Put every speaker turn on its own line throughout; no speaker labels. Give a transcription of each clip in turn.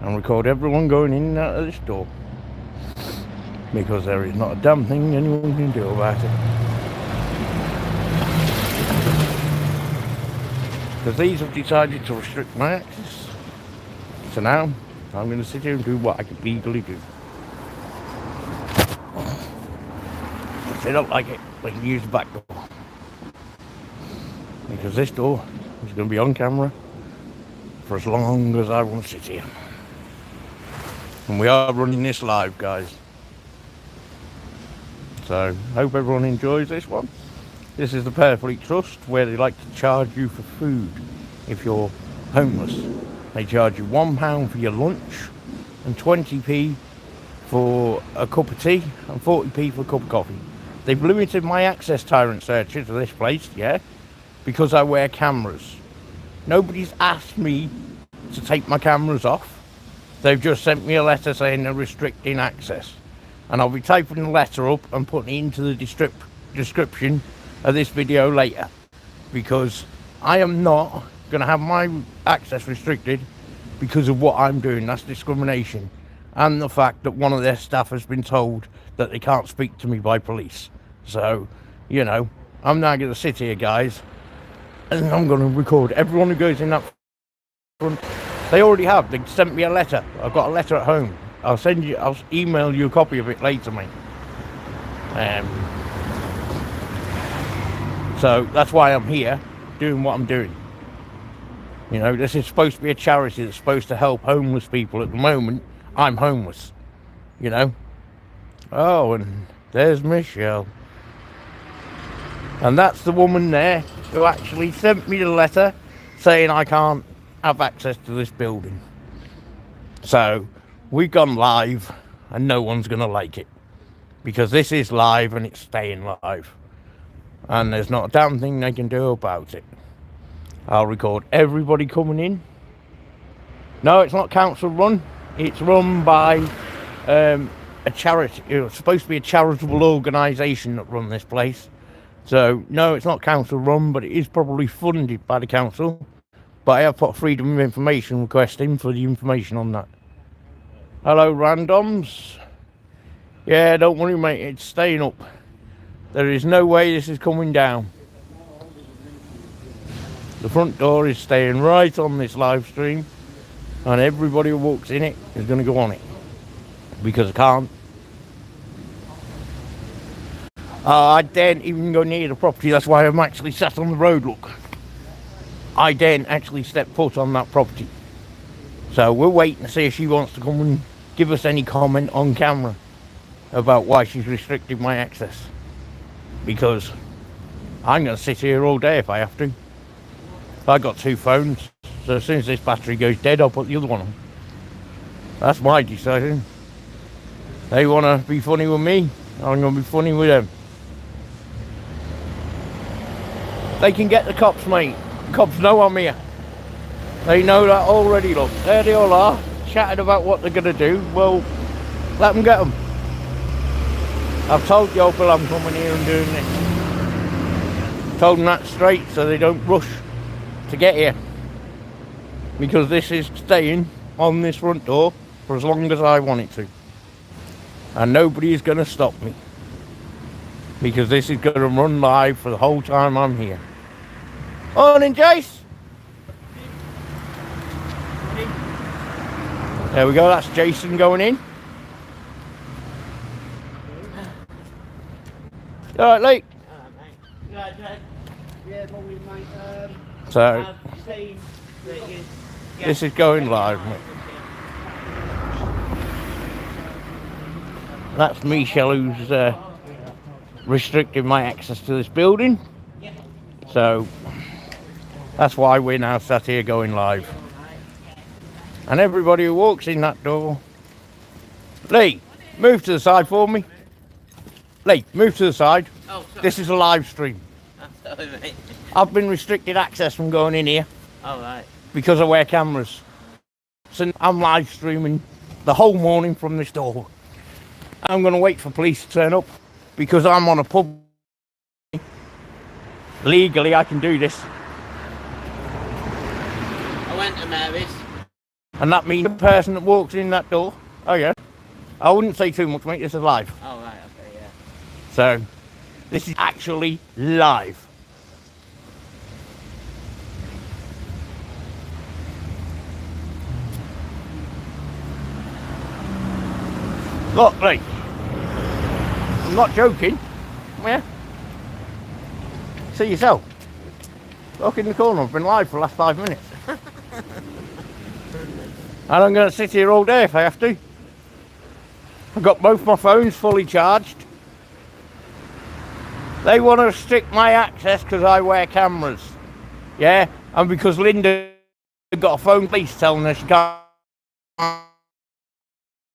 and record everyone going in and out of this door, because there is not a damn thing anyone can do about it. Because these have decided to restrict my access. So now I'm going to sit here and do what I can legally do. If they don't like it, they can use the back door. Because this door is going to be on camera for as long as I want to sit here. And we are running this live, guys. So, hope everyone enjoys this one. This is the Purfleet Trust, where they like to charge you for food if you're homeless. They charge you £1 for your lunch and 20p for a cup of tea and 40p for a cup of coffee. They've limited my access tyrant searches to this place, yeah, because I wear cameras. Nobody's asked me to take my cameras off. They've just sent me a letter saying they're restricting access. And I'll be typing the letter up and putting it into the description of this video later. Because I am not going to have my access restricted because of what I'm doing. That's discrimination. And the fact that one of their staff has been told that they can't speak to me by police. So, you know, I'm now going to sit here, guys, and I'm going to record everyone who goes in that front. They already have. They sent me a letter. I've got a letter at home. I'll email you a copy of it later, mate. So that's why I'm here, doing what I'm doing. You know, this is supposed to be a charity that's supposed to help homeless people. At the moment, I'm homeless. You know. Oh, and there's Michelle. And that's the woman there who actually sent me the letter saying I can't have access to this building. So we've gone live and no one's going to like it, because this is live and it's staying live, and there's not a damn thing they can do about it. I'll record everybody coming in. No, it's not council run. It's run by a charity. It's supposed to be a charitable organisation that run this place. So no, it's not council run, but it is probably funded by the council. But I have put freedom of information request in for the information on that. Hello, randoms. Yeah, don't worry, mate, it's staying up. There is no way this is coming down. The front door is staying right on this live stream, and everybody who walks in it is going to go on it, because I can't. I daren't even go near the property. That's why I'm actually sat on the road, look. I daren't actually step foot on that property. So we're waiting to see if she wants to come and give us any comment on camera about why she's restricted my access. Because I'm going to sit here all day if I have to. I've got 2 phones, so as soon as this battery goes dead, I'll put the other one on. That's my decision. They want to be funny with me, I'm going to be funny with them. They can get the cops, mate. The cops know I'm here. They know that already, look. There they all are, chatting about what they're going to do. Well, let them get them. I've told the people I'm coming here and doing this. Told them that straight so they don't rush to get here. Because this is staying on this front door for as long as I want it to. And nobody is going to stop me. Because this is going to run live for the whole time I'm here. Morning, Jace. There we go, that's Jason going in. Alright, Lee. So, this is going live, mate. That's Michelle, who's restricting my access to this building. So, that's why we're now sat here going live. And everybody who walks in that door... Lee, move to the side for me. Lee, move to the side. Oh, this is a live stream. Oh, sorry, mate. I've been restricted access from going in here. Oh, right. Because I wear cameras. So I'm live streaming the whole morning from this door. I'm going to wait for police to turn up because I'm on a pub. Legally, I can do this.
I went to Mary's.
And that means the person that walks in that door. Oh yeah. I wouldn't say too much, mate. This is live.
Oh, right, okay, yeah.
So, this is actually live. Look, mate. I'm not joking. Yeah. See yourself. Look in the corner. I've been live for the last 5 minutes. And I'm going to sit here all day if I have to. I've got both my phones fully charged. They want to restrict my access because I wear cameras. Yeah, and because Linda got a phone police telling her she can't.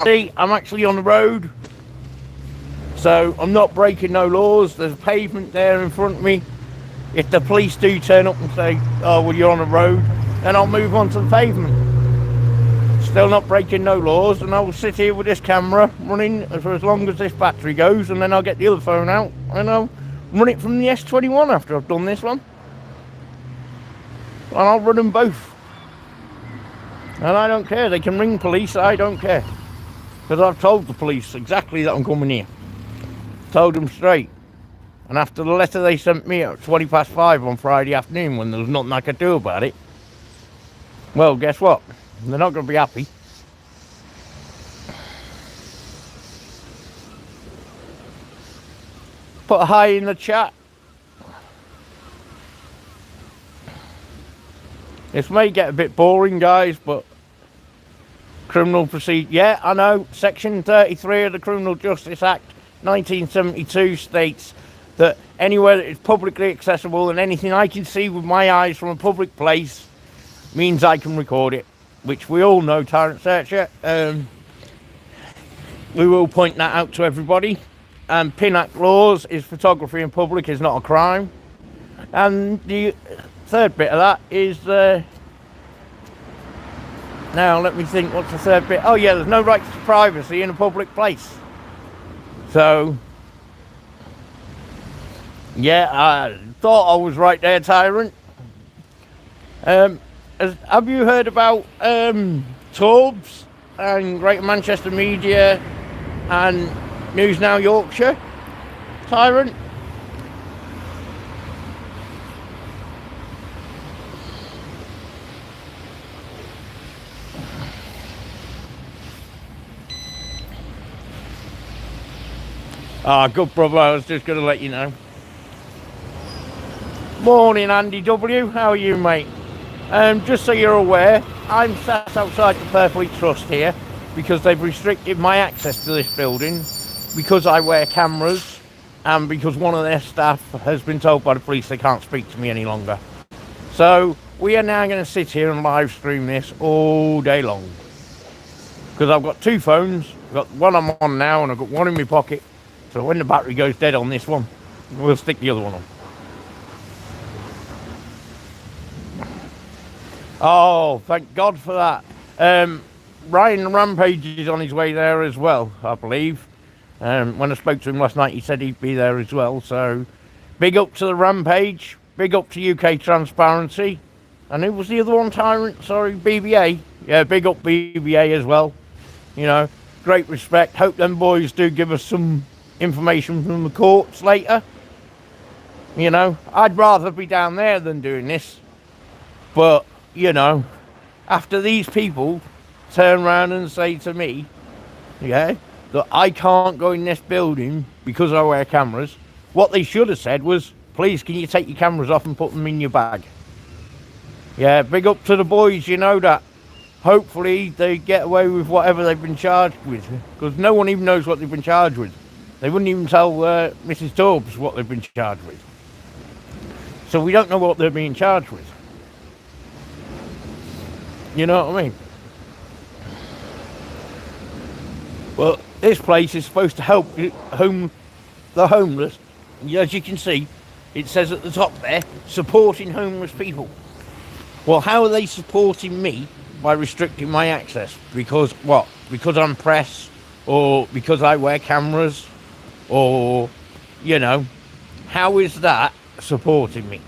See, I'm actually on the road. So I'm not breaking no laws. There's a pavement there in front of me. If the police do turn up and say, oh, well, you're on the road, then I'll move on to the pavement. Still not breaking no laws, and I'll sit here with this camera running for as long as this battery goes, and then I'll get the other phone out and I'll run it from the S21 after I've done this one. And I'll run them both. And I don't care. They can ring police, I don't care. Because I've told the police exactly that I'm coming here. Told them straight. And after the letter they sent me at 5:20 on Friday afternoon, when there was nothing I could do about it, well, guess what? They're not going to be happy. Put a hi in the chat. This may get a bit boring, guys, but criminal procedure. Yeah, I know. Section 33 of the Criminal Justice Act 1972 states that anywhere that is publicly accessible and anything I can see with my eyes from a public place means I can record it, which we all know, Tyrant Searcher. We will point that out to everybody. And PIN Act laws is photography in public is not a crime. And the third bit of that is now let me think, what's the third bit? Oh yeah, there's no right to privacy in a public place. So yeah, I thought I was right there, Tyrant. Have you heard about Torbs and Greater Manchester Media and News Now Yorkshire, Tyrant? Ah, good brother, I was just going to let you know. Morning, Andy W. How are you, mate? Just so you're aware, I'm sat outside the Purfleet Trust here because they've restricted my access to this building because I wear cameras and because one of their staff has been told by the police they can't speak to me any longer. So we are now going to sit here and live stream this all day long because I've got two phones. I've got one I'm on now and I've got one in my pocket. So when the battery goes dead on this one, we'll stick the other one on. Oh, thank God for that. Ryan Rampage is on his way there as well, I believe. When I spoke to him last night, he said he'd be there as well. So, big up to the Rampage. Big up to UK Transparency. And who was the other one, Tyrant? Sorry, BBA. Yeah, big up BBA as well. You know, great respect. Hope them boys do give us some information from the courts later. You know, I'd rather be down there than doing this. But you know, after these people turn around and say to me, yeah, that I can't go in this building because I wear cameras, what they should have said was, please, can you take your cameras off and put them in your bag? Yeah, big up to the boys, you know that. Hopefully they get away with whatever they've been charged with, because no one even knows what they've been charged with. They wouldn't even tell Mrs. Torbs what they've been charged with. So we don't know what they're being charged with. You know what I mean? Well, this place is supposed to help the homeless. As you can see, it says at the top there, supporting homeless people. Well, how are they supporting me by restricting my access? Because what? Because I'm press, or because I wear cameras, or, you know, how is that supporting me?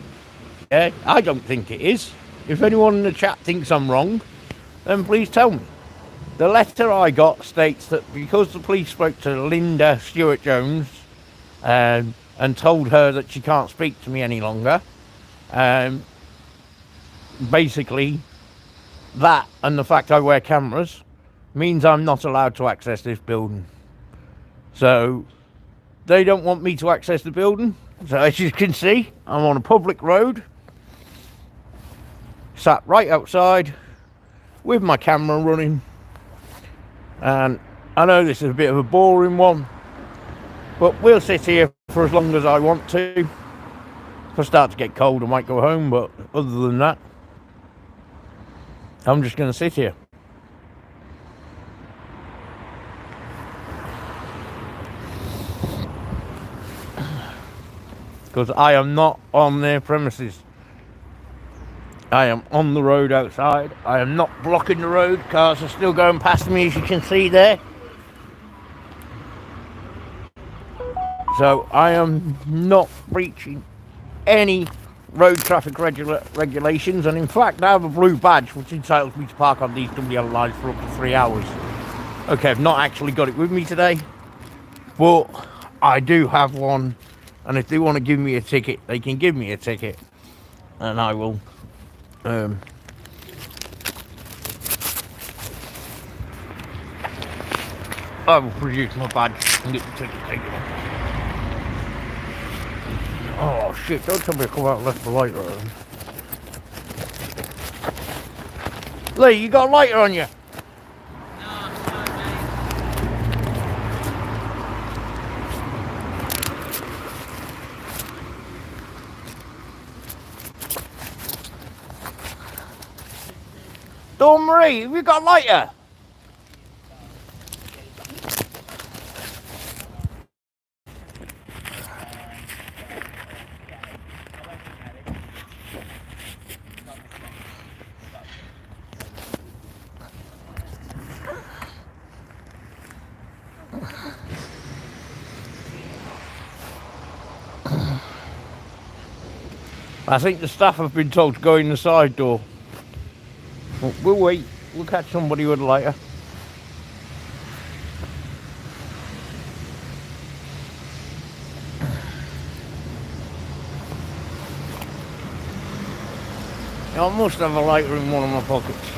Yeah, I don't think it is. If anyone in the chat thinks I'm wrong, then please tell me. The letter I got states that because the police spoke to Linda Stewart Jones and told her that she can't speak to me any longer, basically that and the fact I wear cameras means I'm not allowed to access this building. So they don't want me to access the building. So as you can see, I'm on a public road, sat right outside with my camera running. And I know this is a bit of a boring one, but we'll sit here for as long as I want to. If I start to get cold, I might go home, but other than that, I'm just going to sit here. Because I am not on their premises. I am on the road outside. I am not blocking the road. Cars are still going past me, as you can see there. So I am not breaching any road traffic regulations. And in fact, I have a blue badge which entitles me to park on these WL lines for up to 3 hours. Okay, I've not actually got it with me today, but I do have one. And if they want to give me a ticket, they can give me a ticket. And I will produce my badge and get the ticket taken off. Oh shit, don't tell me I come out and left the lighter on. Lee, you got a lighter on you?
No, I'm sorry, mate.
Dawn Marie, have you got a lighter? I think the staff have been told to go in the side door. We'll wait. We'll catch somebody with a lighter. I must have a lighter in one of my pockets.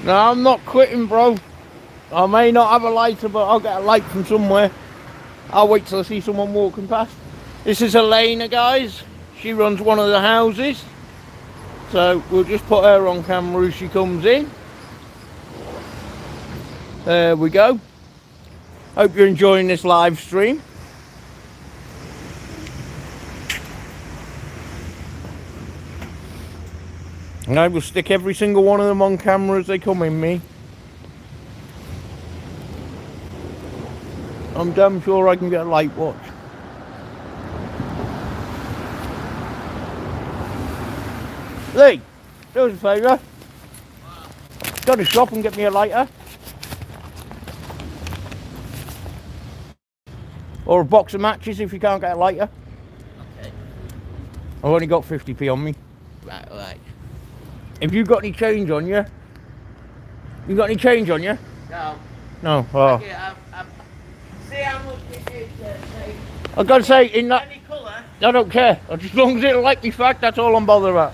No, I'm not quitting, bro. I may not have a lighter, but I'll get a light from somewhere. I'll wait till I see someone walking past. This is Elena, guys. She runs one of the houses. So we'll just put her on camera as she comes in. There we go. Hope you're enjoying this live stream. And I will stick every single one of them on camera as they come in me. I'm damn sure I can get a light watch. Lee, do us a favour. Go to the shop and get me a lighter. Or a box of matches if you can't get a lighter.
Okay.
I've only got 50p on me.
Right, alright.
Have you got any change on you? You got any change on you?
No.
No. Oh.
Okay, see how much it is, say.
I've got to say, in that...
Any colour?
I don't care. As long as it'll light me fact, that's all I'm bothered about.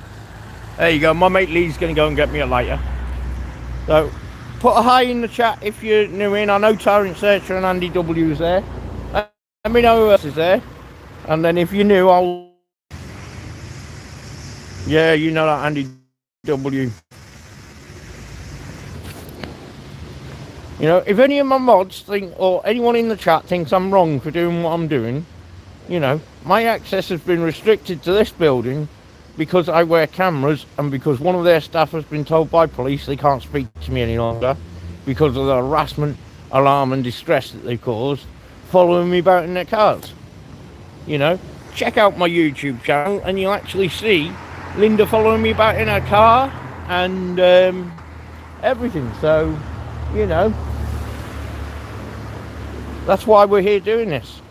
There you go. My mate Lee's going to go and get me a lighter. So, put a hi in the chat if you're new in. I know Tyrant Searcher and Andy W's there. Let me know who else is there. And then if you're new, I'll... Yeah, you know that Andy W. You know, if any of my mods think, or anyone in the chat thinks I'm wrong for doing what I'm doing, You know, my access has been restricted to this building because I wear cameras and because one of their staff has been told by police they can't speak to me any longer because of the harassment, alarm and distress that they caused following me about in their cars. You know, check out my YouTube channel and you'll actually see Linda following me about in her car and everything. So, you know, that's why we're here doing this.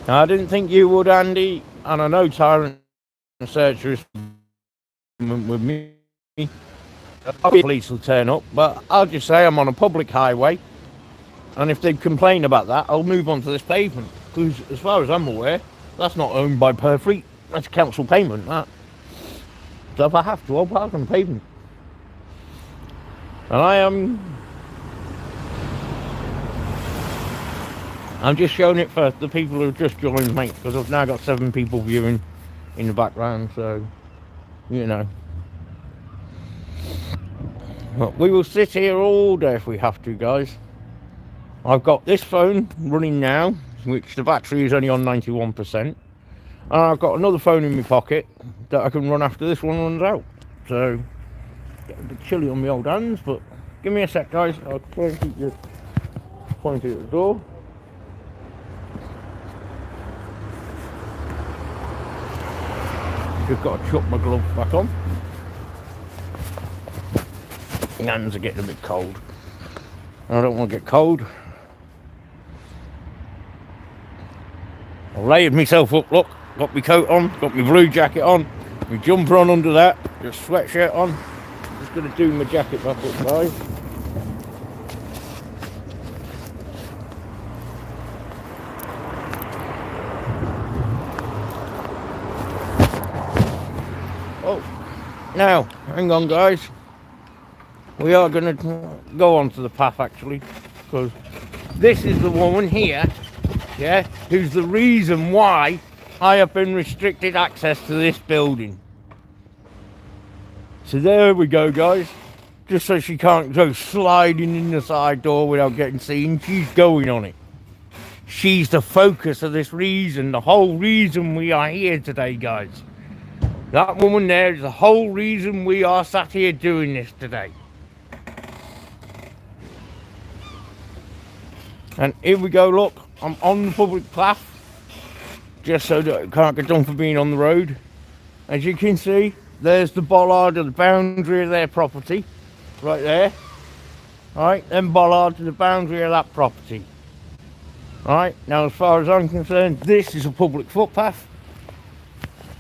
Now, I didn't think you would, Andy, and I know Tyrant and Searcher is with me. Police will turn up, but I'll just say I'm on a public highway, and if they complain about that, I'll move on to this pavement, because as far as I'm aware, that's not owned by Purfleet, that's council payment, that. So if I have to, I'll park on the pavement. And I'm just showing it for the people who have just joined, mate, because I've now got 7 people viewing in the background, so, you know. But we will sit here all day if we have to, guys. I've got this phone running now, which the battery is only on 91%. And I've got another phone in my pocket that I can run after this one runs out. So, get a bit chilly on my old hands, but give me a sec, guys. I'll try and keep you pointed at the door. Just got to chuck my gloves back on. My hands are getting a bit cold. I don't want to get cold. I layered myself up, look. Got my coat on, got my blue jacket on, my jumper on under that, just sweatshirt on. Just going to do my jacket back up, guys. Oh, now, hang on, guys. We are going to go onto the path, actually, because this is the woman here, yeah, who's the reason why I have been restricted access to this building. So there we go, guys. Just so she can't go sliding in the side door without getting seen, she's going on it. She's the focus of this reason, the whole reason we are here today, guys. That woman there is the whole reason we are sat here doing this today. And here we go, look, I'm on the public path, just so that I can't get done for being on the road. As you can see, there's the bollard of the boundary of their property, right there. Alright, then bollard to the boundary of that property. Alright, now as far as I'm concerned, this is a public footpath,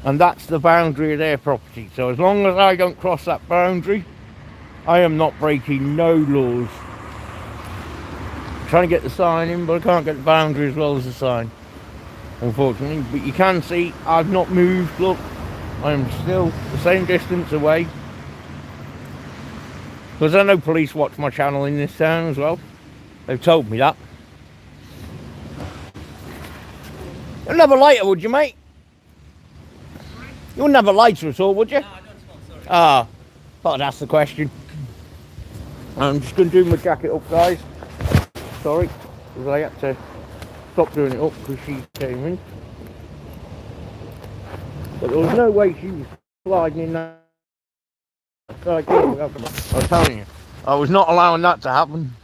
and that's the boundary of their property. So as long as I don't cross that boundary, I am not breaking no laws. Trying to get the sign in, but I can't get the boundary as well as the sign, unfortunately. But you can see I've not moved. Look, I am still the same distance away, because I know police watch my channel in this town as well. They've told me that. You'd have a lighter, would you, mate? You wouldn't have a lighter at all, would you?
No, I don't smoke, sorry.
Ah, thought I'd ask the question. I'm just going to do my jacket up, guys. Sorry, because I had to stop doing it up because she came in. But there was no way she was sliding in that side door. I was telling you, I was not allowing that to happen.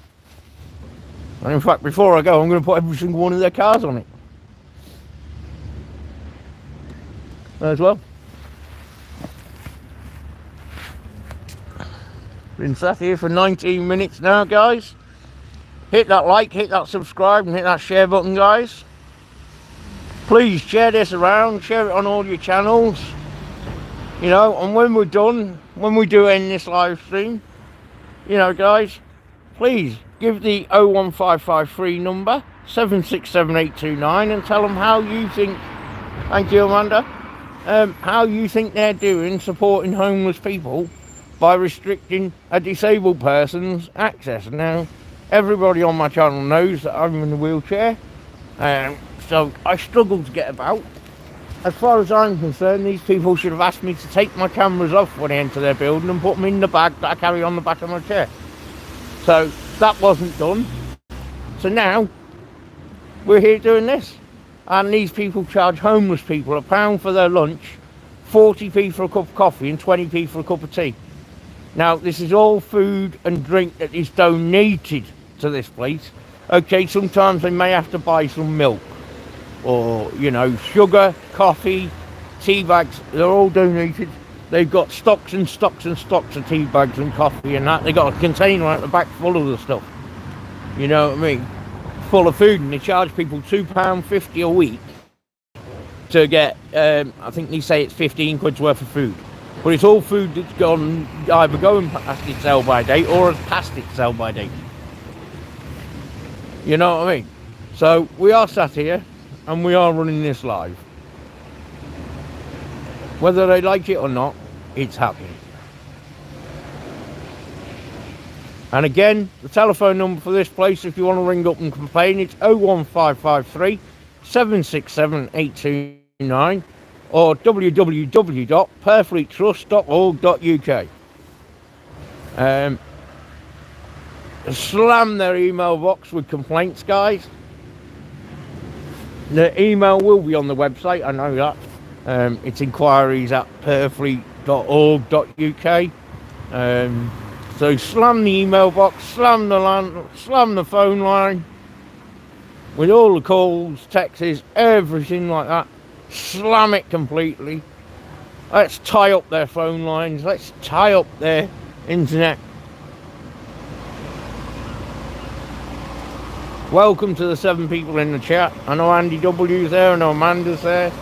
And in fact, before I go, I'm going to put every single one of their cars on it as well. Been sat here for 19 minutes now, guys. Hit that like, hit that subscribe, and hit that share button, guys. Please share this around, share it on all your channels. You know, and when we're done, when we do end this live stream, you know, guys, please give the 01553 number 767829 and tell them how you think, thank you, Amanda, how you think they're doing supporting homeless people by restricting a disabled person's access. Now, everybody on my channel knows that I'm in a wheelchair, so I struggle to get about. As far as I'm concerned, these people should have asked me to take my cameras off when I enter their building and put them in the bag that I carry on the back of my chair. So that wasn't done. So now, we're here doing this. And these people charge homeless people £1 for their lunch, 40p for a cup of coffee and 20p for a cup of tea. Now, this is all food and drink that is donated to this place. Okay, sometimes they may have to buy some milk or, you know, sugar, coffee, tea bags. They're all donated. They've got stocks and stocks and stocks of tea bags and coffee and that. They've got a container at the back full of the stuff. You know what I mean? Full of food, and they charge people £2.50 a week to get, I think they say it's 15 quid's worth of food. But it's all food that's gone, either going past its sell by date or has passed its sell by date. You know what I mean? So we are sat here and we are running this live. Whether they like it or not, it's happening. And again, the telephone number for this place, if you want to ring up and complain, it's 01553 767 829 or www.purfleettrust.org.uk. Slam their email box with complaints, guys. The email will be on the website, I know that. It's inquiries@purfleet.org.uk. So slam the email box, slam the phone line with all the calls, texts, everything like that. Slam it completely. Let's tie up their phone lines. Let's tie up their internet. Welcome to the 7 people in the chat. I know Andy W's there, I know Amanda's there,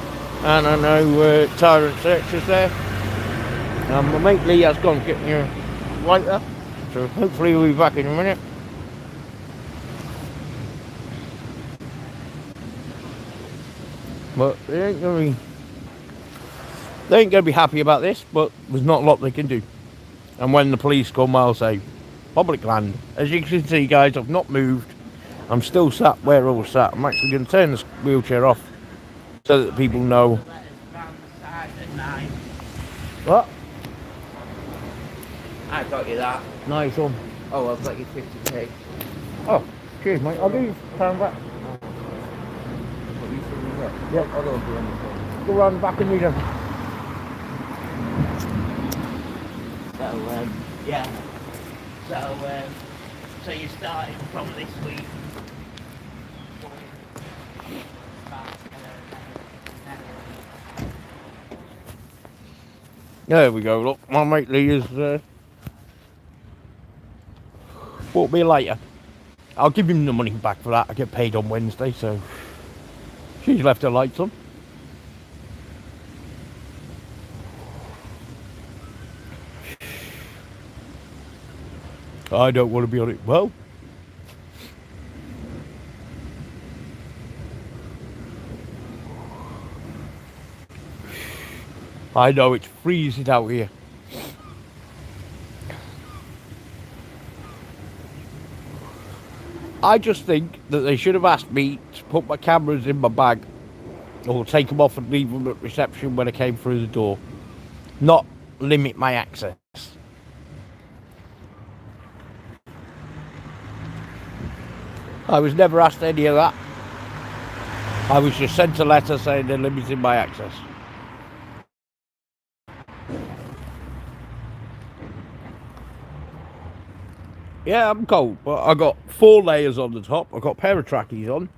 and I know Tyrant Search is there. My mate Lee has gone to get me a lighter, so hopefully we'll be back in a minute. But they ain't gonna be happy about this, but there's not a lot they can do. And when the police come, I'll say, public land. As you can see, guys, I've not moved. I'm still sat where I was sat. I'm actually going to turn this wheelchair off so that people know. What?
I got you that.
Nice one.
Oh, I've got you 50p.
Oh, cheers, mate. I'll give you £1 back. Yeah.
I'll go on the phone.
Go round the back and meet them.
So, yeah. So you're starting from this week.
There we go. Look, my mate Lee has bought me later. I'll give him the money back for that. I get paid on Wednesday, so she's left her lights on. I don't want to be on it. Well, I know it's freezing out here. I just think that they should have asked me to put my cameras in my bag or take them off and leave them at reception when I came through the door. Not limit my access. I was never asked any of that. I was just sent a letter saying they're limiting my access. Yeah, I'm cold, but I got 4 layers on the top. I got a pair of trackies on.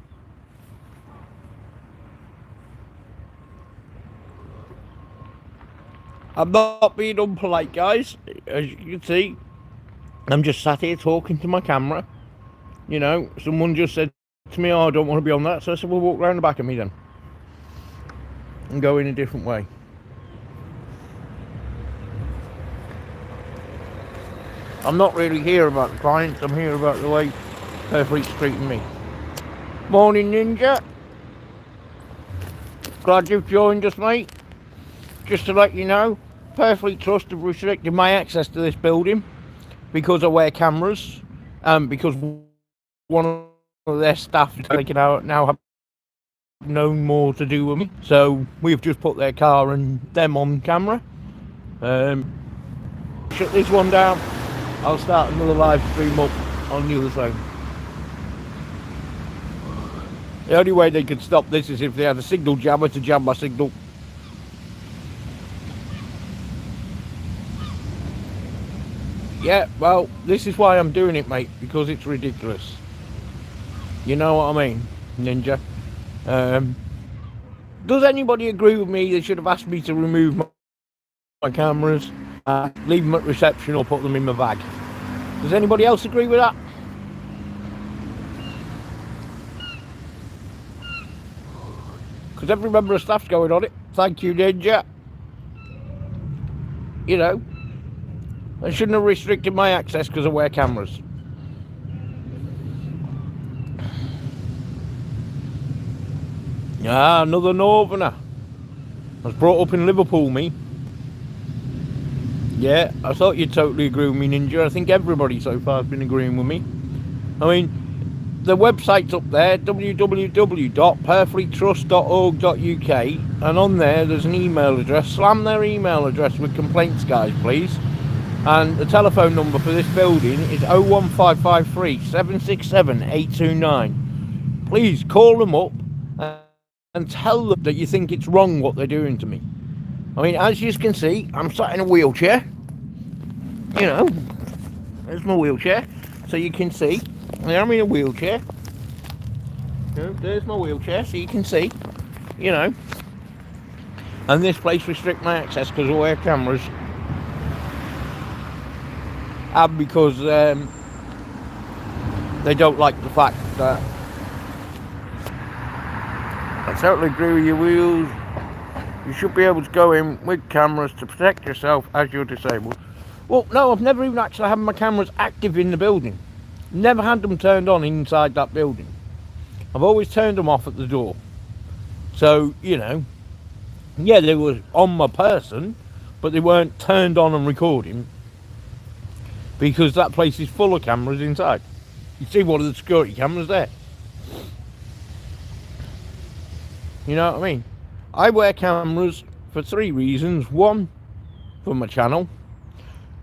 I'm not being unpolite, guys. As you can see, I'm just sat here talking to my camera. You know, someone just said to me, oh, I don't want to be on that. So I said, well, walk around the back of me then. And go in a different way. I'm not really here about the clients. I'm here about the way Purfleet's treating me. Morning, Ninja. Glad you've joined us, mate. Just to let you know, Purfleet Trust have restricted my access to this building because I wear cameras. Because one of their staff is taken out now have no more to do with me. So we've just put their car and them on camera. Shut this one down. I'll start another live stream up on the other side. The only way they could stop this is if they had a signal jammer to jam my signal. Yeah, well, this is why I'm doing it, mate, because it's ridiculous. You know what I mean, Ninja? Does anybody agree with me they should have asked me to remove my cameras, leave them at reception or put them in my bag? Does anybody else agree with that? Because every member of staff's going on it. Thank you, Ninja. You know, they shouldn't have restricted my access because I wear cameras. Ah, another Northerner. I was brought up in Liverpool, me. Yeah, I thought you'd totally agree with me, Ninja. I think everybody so far has been agreeing with me. I mean, the website's up there, www.purfleettrust.org.uk, and on there there's an email address. Slam their email address with complaints, guys, please. And the telephone number for this building is 01553 767 829. Please call them up and tell them that you think it's wrong what they're doing to me. I mean, as you can see, I'm sat in a wheelchair. You know, there's my wheelchair, so you can see. I'm in a wheelchair. There's my wheelchair, so you can see. You know. And this place restricts my access because I wear cameras. And because they don't like the fact that I totally agree with your wheels. You should be able to go in with cameras to protect yourself as you're disabled. Well, no, I've never even actually had my cameras active in the building. Never had them turned on inside that building. I've always turned them off at the door. So, you know, yeah, they were on my person, but they weren't turned on and recording because that place is full of cameras inside. You see one of the security cameras there. You know what I mean? I wear cameras for 3 reasons. 1, for my channel.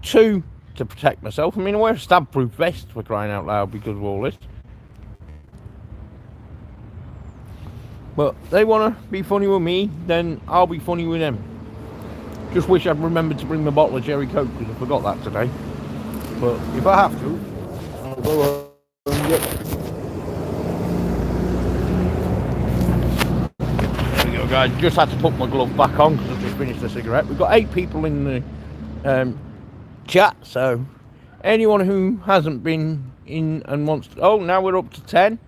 2, to protect myself. I mean, I wear a stab-proof vest, for crying out loud, because of all this. But they want to be funny with me, then I'll be funny with them. Just wish I'd remembered to bring my bottle of Cherry Coke, because I forgot that today. But if I have to, I'll go and get it. There we go, guys. Just had to put my glove back on because I've just finished the cigarette. We've got 8 people in the chat, so anyone who hasn't been in and wants to, oh, now we're up to 10.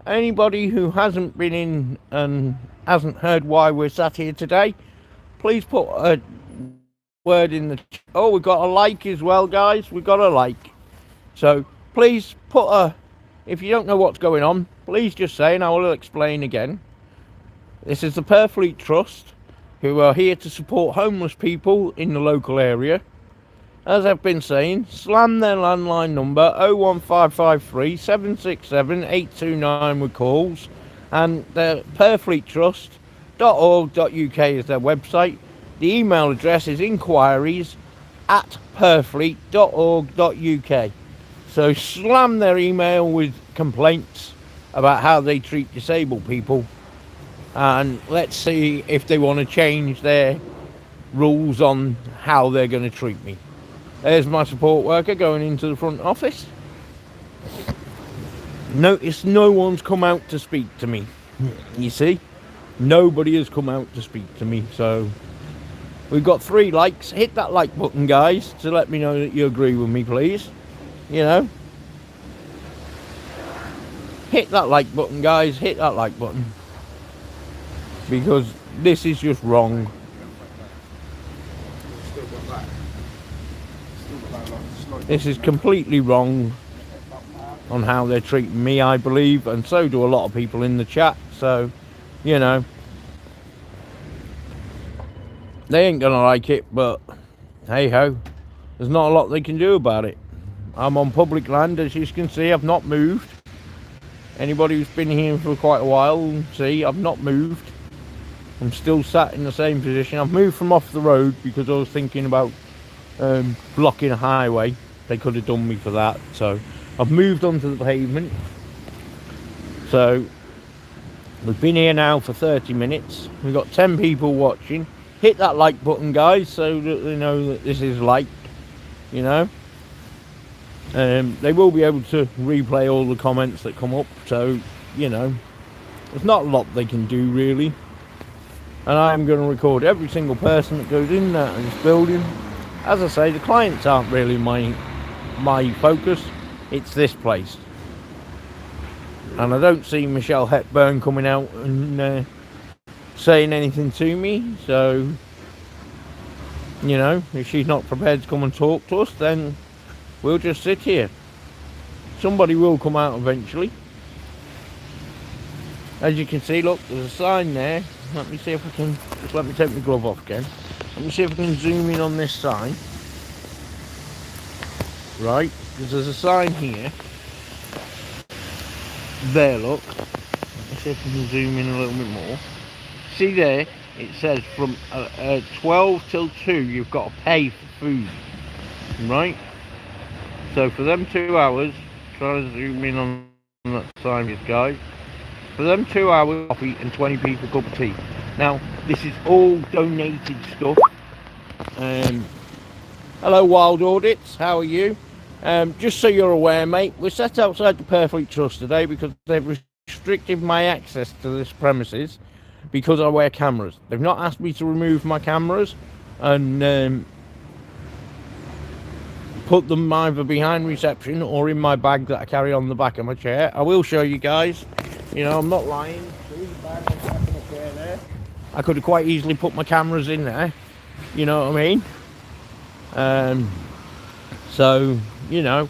Anybody who hasn't been in and hasn't heard why we're sat here today, please put a word in the oh, we've got a like as well, guys. We've got a like, so please put a, if you don't know what's going on, please just say and I will explain again. This is the Purfleet Trust, who are here to support homeless people in the local area. As I've been saying, slam their landline number 01553 767 829 with calls, and the purfleettrust.org.uk is their website. The email address is inquiries@purfleet.org.uk. So slam their email with complaints about how they treat disabled people, and let's see if they want to change their rules on how they're going to treat me. There's my support worker going into the front office. Notice no one's come out to speak to me. You see? Nobody has come out to speak to me. So we've got 3 likes. Hit that like button, guys, to let me know that you agree with me, please. You know? Hit that like button, guys. Hit that like button. Because this is just wrong. This is completely wrong on how they're treating me, I believe, and so do a lot of people in the chat. So, you know, they ain't gonna like it, but hey ho, there's not a lot they can do about it. I'm on public land, as you can see. I've not moved. Anybody who's been here for quite a while, see, I've not moved. I'm still sat in the same position. I've moved from off the road because I was thinking about blocking a highway. They could have done me for that, so I've moved onto the pavement. So We've been here now for 30 minutes. We've got 10 people watching. Hit that like button, guys, so that they know that this is liked, you know. They will be able to replay all the comments that come up, so, you know, there's not a lot they can do, really. And I'm going to record every single person that goes in this building. As I say, the clients aren't really my focus. It's this place. And I don't see Michelle Hepburn coming out and saying anything to me. So, you know, if she's not prepared to come and talk to us, then we'll just sit here. Somebody will come out eventually. As you can see, look, there's a sign there. Let me see if I can, just let me take my glove off again. Let me see if I can zoom in on this sign. Right, because there's a sign here. There, look. Let me see if I can zoom in a little bit more. See there, it says from 12 till 2 you've got to pay for food. Right? So for them 2 hours, try to zoom in on that sign, guys. For them 2 hours, coffee and 20p for a cup of tea. Now, this is all donated stuff. Hello, Wild Audits. How are you? Just so you're aware, mate, we're sat outside the Purfleet Trust today because they've restricted my access to this premises because I wear cameras. They've not asked me to remove my cameras and put them either behind reception or in my bag that I carry on the back of my chair. I will show you guys. You know, I'm not lying. See the bag on the back of my chair there? I could have quite easily put my cameras in there. You know what I mean? So, you know,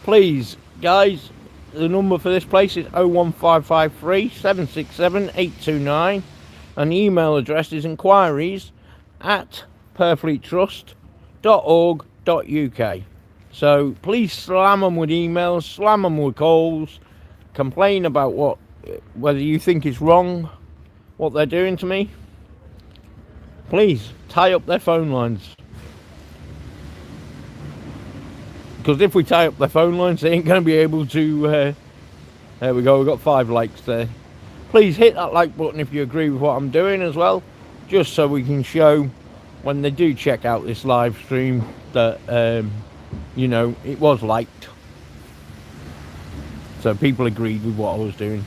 please, guys, the number for this place is 01553 767 829 and the email address is inquiries@purfleettrust.org.uk. So please slam them with emails, slam them with calls, complain about whether you think it's wrong what they're doing to me. Please tie up their phone lines. Because if we tie up their phone lines, they ain't going to be able to... there we go, we've got 5 likes there. Please hit that like button if you agree with what I'm doing as well. Just so we can show, when they do check out this live stream, that, you know, it was liked. So people agreed with what I was doing.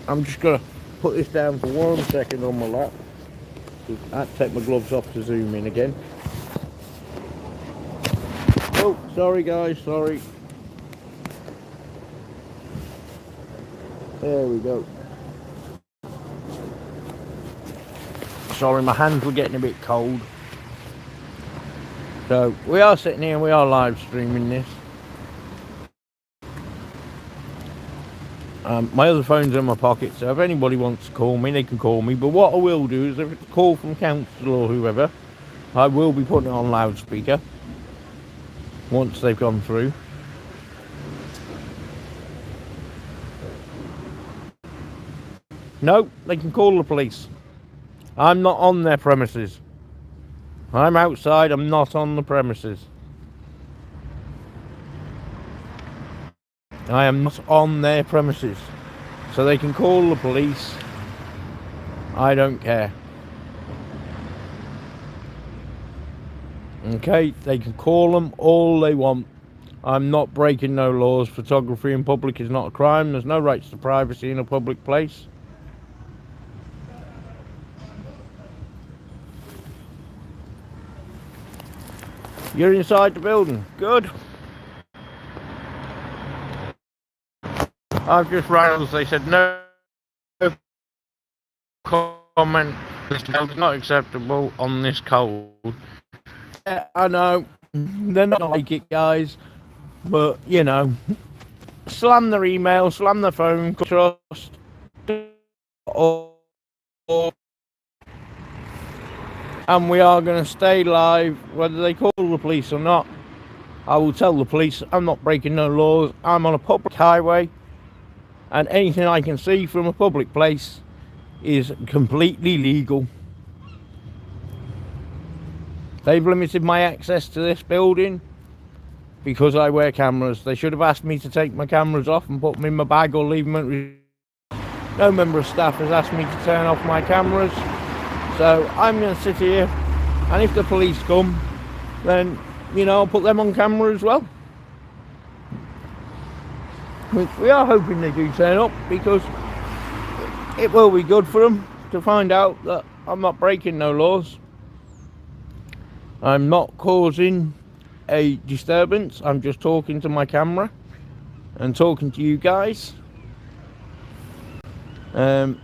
I'm just going to put this down for 1 second on my lap. I had to take my gloves off to zoom in again. Oh, sorry guys, sorry. There we go. Sorry, my hands were getting a bit cold. So, we are sitting here and we are live streaming this. My other phone's in my pocket, so if anybody wants to call me, they can call me. But what I will do is, if it's a call from council or whoever, I will be putting it on loudspeaker once they've gone through. No, they can call the police. I'm not on their premises. I'm outside, I'm not on the premises. I am not on their premises. So they can call the police. I don't care. Okay, they can call them all they want. I'm not breaking no laws. Photography in public is not a crime. There's no rights to privacy in a public place. You're inside the building. Good. I've just rang. They said no comment. This is not acceptable on this code. Yeah, I know. They're not like it, guys. But, you know, slam their email, slam their phone, trust, and we are going to stay live, whether they call the police or not. I will tell the police I'm not breaking no laws. I'm on a public highway, and anything I can see from a public place is completely legal. They've limited my access to this building because I wear cameras. They should have asked me to take my cameras off and put them in my bag or leave them at... no member of staff has asked me to turn off my cameras. So I'm going to sit here, and if the police come, then, you know, I'll put them on camera as well. Which we are hoping they do turn up, because it will be good for them to find out that I'm not breaking no laws. I'm not causing a disturbance. I'm just talking to my camera and talking to you guys. As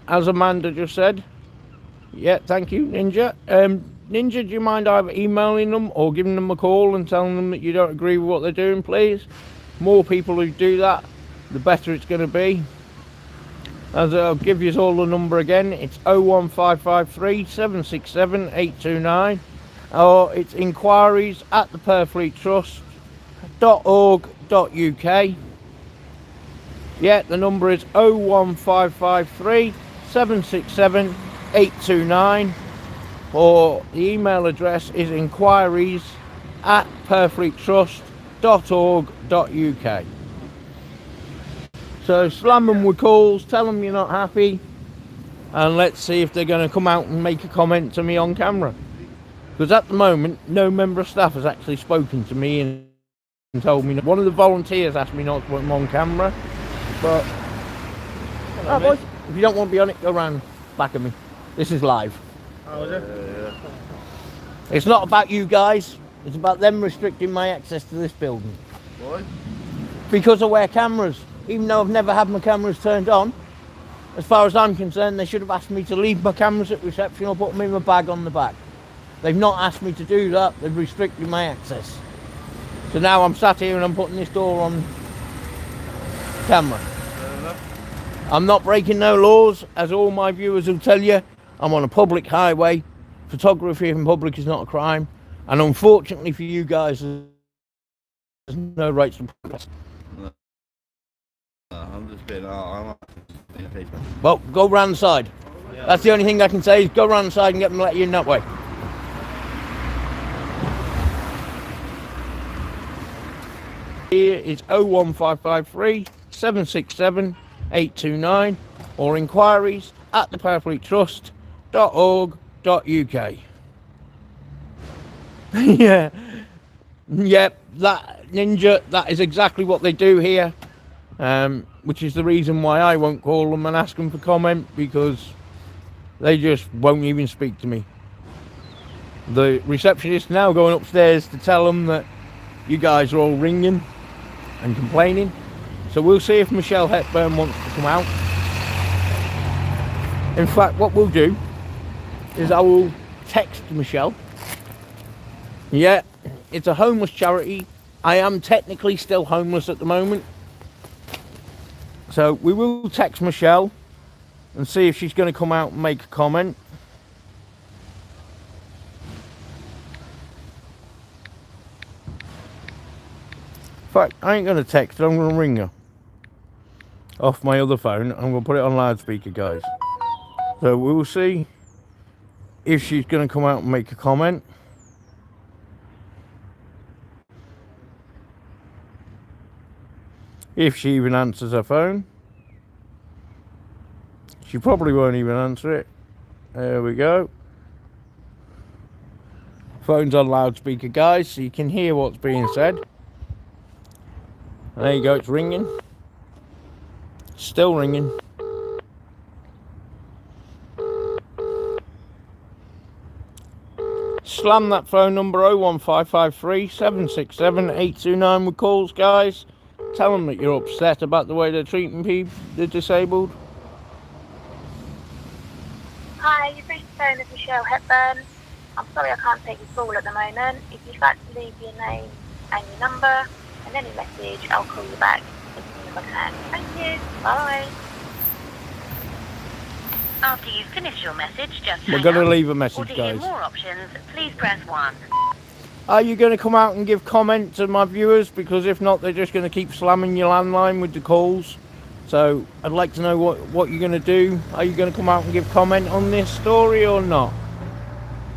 Amanda just said, yeah, thank you, Ninja. Ninja, do you mind either emailing them or giving them a call and telling them that you don't agree with what they're doing, please? More people who do that, the better it's going to be. As I'll give you all the number again, it's 01553 767 829, or it's inquiries at the purfleettrust.org.uk. Yeah, the number is 01553 767 829, or the email address is inquiries at purfleettrust.org.uk. So slam them with calls, tell them you're not happy, and let's see if they're going to come out and make a comment to me on camera. Because at the moment, no member of staff has actually spoken to me and told me. One of the volunteers asked me not to put them on camera, but boys, if you don't want to be on it, go round back of me. This is live.
Oh, is it?
Yeah. It's not about you guys, it's about them restricting my access to this building.
Why?
Because I wear cameras. Even though I've never had my cameras turned on, as far as I'm concerned, they should have asked me to leave my cameras at reception or put them in my bag on the back. They've not asked me to do that. They've restricted my access. So now I'm sat here and I'm putting this door on camera. I'm not breaking no laws, as all my viewers will tell you. I'm on a public highway. Photography in public is not a crime. And unfortunately for you guys, there's no rights to protest.
I'm just being, I'm
Well, go round the side. Yeah. That's the only thing I can say, is go round the side and get them to let you in that way. Here is 01553 767 829, or inquiries at the purfleettrust.org.uk. Yeah. Yep, that Ninja, that is exactly what they do here. Which is the reason why I won't call them and ask them for comment, because they just won't even speak to me. The receptionist now going upstairs to tell them that you guys are all ringing and complaining. So we'll see if Michelle Hepburn wants to come out. In fact, what we'll do is I will text Michelle. Yeah, it's a homeless charity. I am technically still homeless at the moment. So we will text Michelle and see if she's going to come out and make a comment. In fact, I ain't going to text her, I'm going to ring her off my other phone. I'm going to put it on loudspeaker, guys. So we will see if she's going to come out and make a comment. If she even answers her phone. She probably won't even answer it. There we go. Phone's on loudspeaker, guys, so you can hear what's being said. There you go, it's ringing. Still ringing. Slam that phone number 01553 767 829 with calls, guys. Tell them that you're upset about the way they're treating people, the disabled.
Hi, you've reached the phone of Michelle Hepburn. I'm sorry I can't take your call at the moment. If you'd like to leave your name and your number and any message, I'll call you back as soon as I can. Thank you. Bye.
After you've finished your message, just
We're going to leave a message,
or to hear
guys.
more options, please press 1.
Are you going to come out and give comment to my viewers? Because if not, they're just going to keep slamming your landline with the calls. So I'd like to know what you're going to do. Are you going to come out and give comment on this story or not?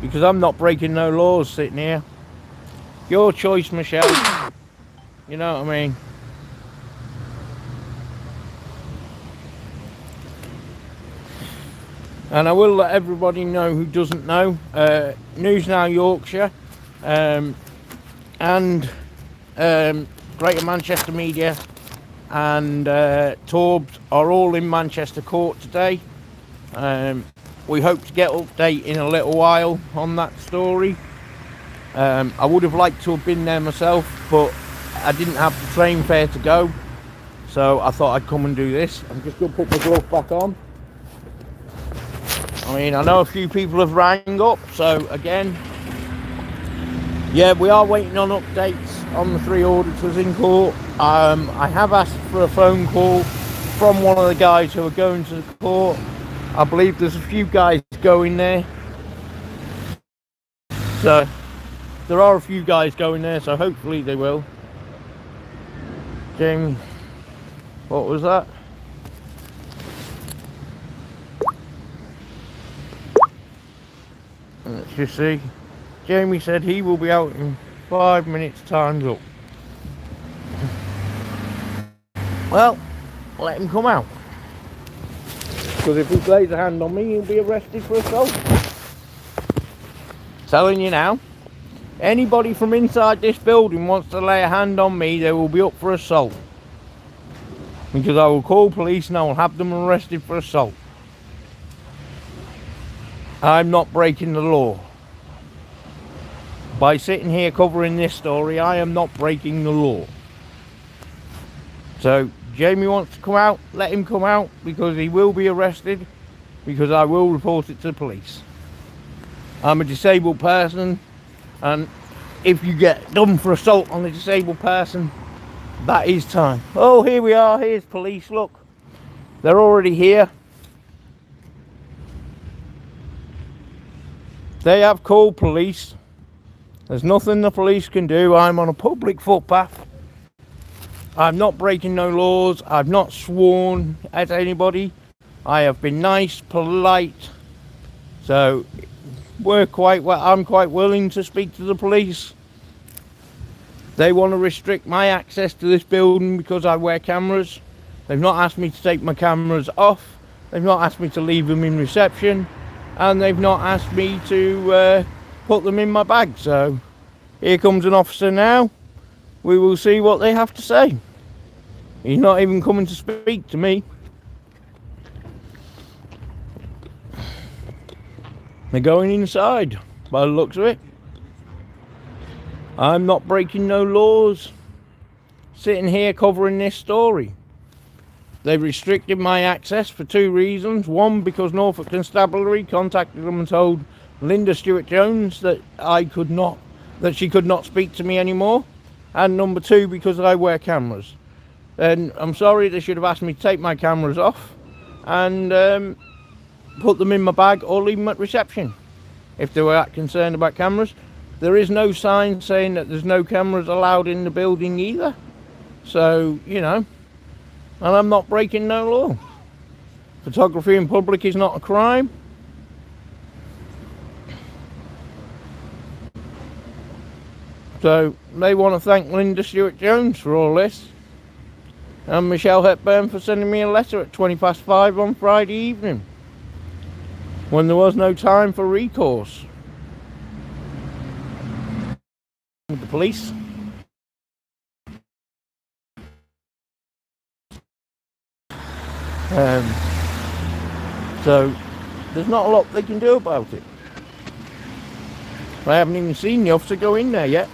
Because I'm not breaking no laws sitting here. Your choice, Michelle. You know what I mean? And I will let everybody know who doesn't know. News Now Yorkshire and Greater Manchester Media and Torbs are all in Manchester Court today. We hope to get update in a little while on that story. I would have liked to have been there myself, but I didn't have the train fare to go, so I thought I'd come and do this. I'm just going to put my glove back on. I mean, I know a few people have rang up, so again, yeah, we are waiting on updates on the 3 auditors in court. I have asked for a phone call from one of the guys who are going to the court. I believe there's a few guys going there. So, there are a few guys going there, so hopefully they will. Jamie, what was that? Let's just see. Jamie said he will be out in 5 minutes, time's up. Well, let him come out. Because if he lays a hand on me, he'll be arrested for assault. Telling you now, anybody from inside this building wants to lay a hand on me, they will be up for assault. Because I will call police and I will have them arrested for assault. I'm not breaking the law. By sitting here covering this story, I am not breaking the law. So, Jamie wants to come out, let him come out, because he will be arrested, because I will report it to the police. I'm a disabled person, and if you get done for assault on a disabled person, that is time. Oh, here we are, here's police, look. They're already here. They have called police. There's nothing the police can do. I'm on a public footpath. I'm not breaking no laws. I've not sworn at anybody. I have been nice, polite. So I'm quite willing to speak to the police. They want to restrict my access to this building because I wear cameras. They've not asked me to take my cameras off. They've not asked me to leave them in reception. And they've not asked me to put them in my bag. So here comes an officer now. We will see what they have to say. He's not even coming to speak to me. They're going inside by the looks of it. I'm not breaking no laws. Sitting here covering this story. They've restricted my access for 2 reasons. One, because Norfolk Constabulary contacted them and told Linda Stewart Jones that she could not speak to me anymore. And number 2, because I wear cameras. And I'm sorry, they should have asked me to take my cameras off and put them in my bag or leave them at reception if they were that concerned about cameras. There is no sign saying that there's no cameras allowed in the building either. So, you know. And I'm not breaking no law. Photography in public is not a crime. So they want to thank Linda Stewart Jones for all this. And Michelle Hepburn for sending me a letter at 5:20 on Friday evening. When there was no time for recourse. With the police. So there's not a lot they can do about it. I haven't even seen the officer go in there yet.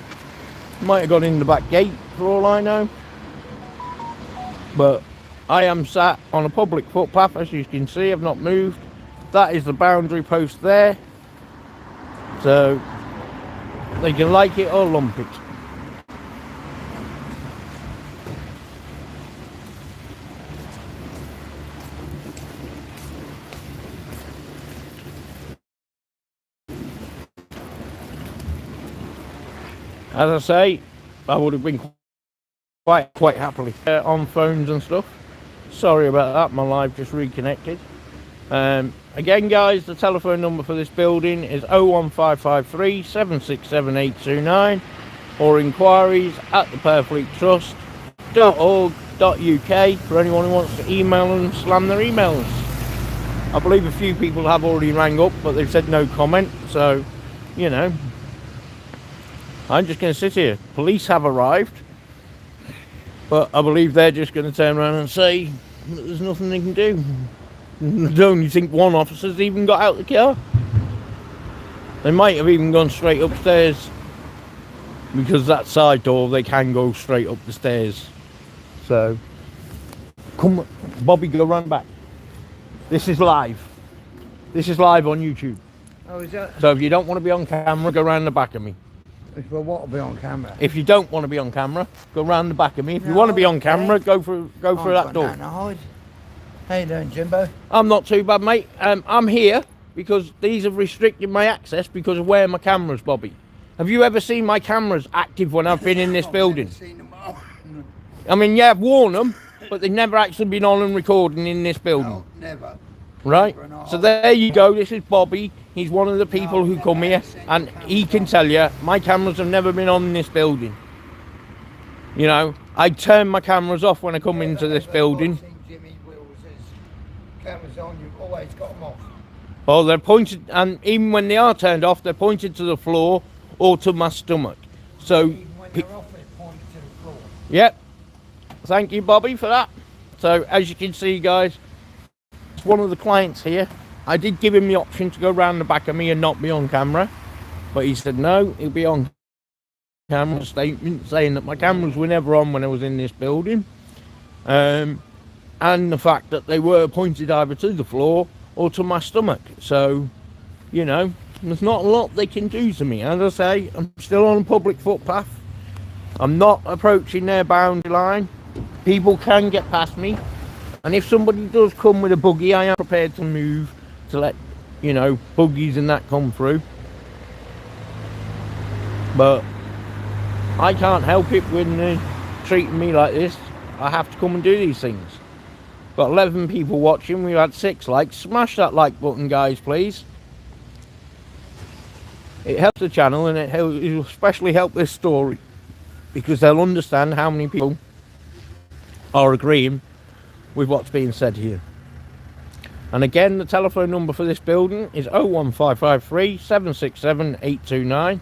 Might have gone in the back gate for all I know. But I am sat on a public footpath, as you can see. I've not moved. That is the boundary post there. So they can like it or lump it. As I say, I would have been quite happily on phones and stuff. Sorry about that, my live just reconnected. Again guys, the telephone number for this building is 01553 767 829 or inquiries at the purfleettrust.org.uk for anyone who wants to email and slam their emails. I believe a few people have already rang up, but they've said no comment. So, you know, I'm just going to sit here. Police have arrived, but I believe they're just going to turn around and say that there's nothing they can do. I don't even think one officer's even got out the car. They might have even gone straight upstairs, because that side door, they can go straight up the stairs. So, come, Bobby, go run back. This is live. This is live on YouTube.
Oh, is that?
So if you don't want to be on camera, go round the back of me.
If I want to be on camera.
If you don't want to be on camera, go round the back of me. If you want to be on camera, go through that door.
Hide. How you doing, Jimbo?
I'm not too bad, mate. I'm here because these have restricted my access because of where my camera's, Bobby. Have you ever seen my cameras active when I've been in this building? I mean, yeah, I've worn them, but they've never actually been on and recording in this building.
No, never.
Right? So there you go. This is Bobby. He's one of the people who come here, and he can tell you my cameras have never been on in this building. You know, I turn my cameras off when I come into this building.
Cameras on, you've always got them off.
Oh, they're pointed, and even when they are turned off, they're pointed to the floor or to my stomach. So,
Even when they're off, they're pointed to the floor.
Yep. Thank you, Bobby, for that. So, as you can see, guys, it's one of the clients here. I did give him the option to go round the back of me and not be on camera, but he said no, he'll be on camera. Statement saying that my cameras were never on when I was in this building, and the fact that they were pointed either to the floor or to my stomach. So, you know, there's not a lot they can do to me. As I say, I'm still on a public footpath. I'm not approaching their boundary line. People can get past me, and if somebody does come with a buggy, I am prepared to move to let, you know, buggies and that come through. But I can't help it when they're treating me like this. I have to come and do these things. Got 11 people watching. We've had 6 likes. Smash that like button, guys, please. It helps the channel, and it will especially help this story, because they'll understand how many people are agreeing with what's being said here. And again, the telephone number for this building is 01553 767 829,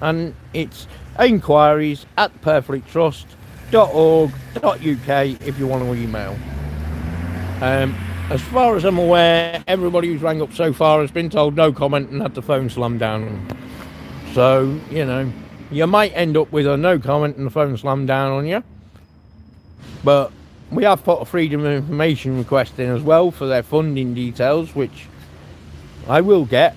and it's inquiries at purfleettrust.org.uk if you want to email. As far as I'm aware, everybody who's rang up so far has been told no comment and had the phone slammed down on them. So, you know, you might end up with a no comment and the phone slammed down on you. But we have put a freedom of information request in as well for their funding details, which I will get,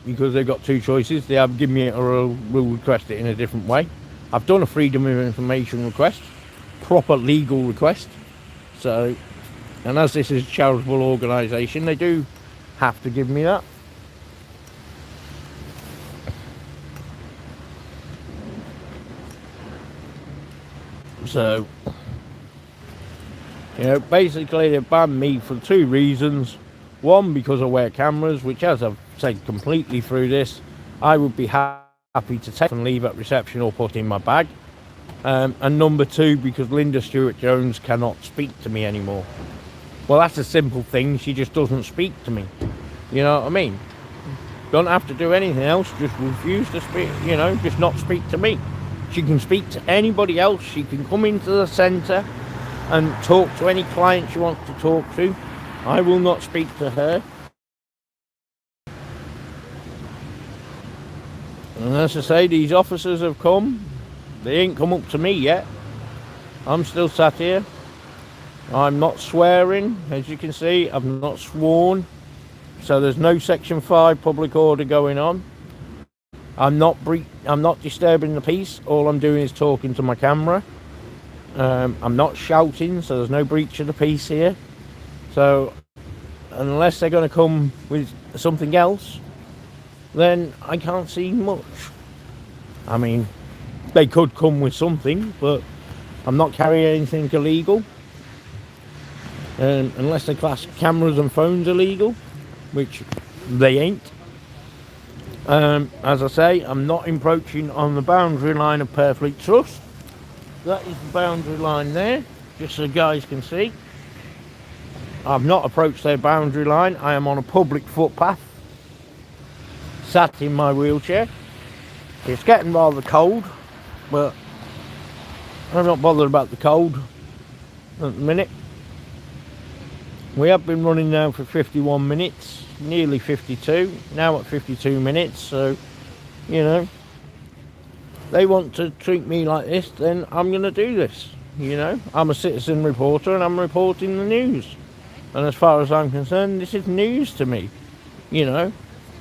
because they've got 2 choices. They have given me it, or will request it in a different way. I've done a freedom of information request, proper legal request. So, and as this is a charitable organisation, they do have to give me that. So, you know, basically they banned me for 2 reasons. One, because I wear cameras, which, as I've said completely through this, I would be happy to take and leave at reception or put in my bag. And number 2, because Linda Stewart Jones cannot speak to me anymore. Well, that's a simple thing. She just doesn't speak to me. You know what I mean? Don't have to do anything else. Just refuse to speak, you know, just not speak to me. She can speak to anybody else. She can come into the centre and talk to any client she wants to talk to. I will not speak to her. And as I say, these officers have come. They ain't come up to me yet. I'm still sat here. I'm not swearing, as you can see. I've not sworn. So there's no Section 5 public order going on. I'm not disturbing the peace. All I'm doing is talking to my camera. I'm not shouting, so there's no breach of the peace here. So unless they're going to come with something else, then I can't see much. I mean, they could come with something, but I'm not carrying anything illegal. Unless they class cameras and phones illegal, which they ain't. As I say, I'm not encroaching on the boundary line of Purfleet Trust. That is the boundary line there, just so guys can see. I've not approached their boundary line. I am on a public footpath, sat in my wheelchair. It's getting rather cold, but I'm not bothered about the cold at the minute. We have been running now for 51 minutes, nearly 52, now at 52 minutes, so, you know, they want to treat me like this, then I'm going to do this, you know. I'm a citizen reporter and I'm reporting the news. And as far as I'm concerned, this is news to me, you know.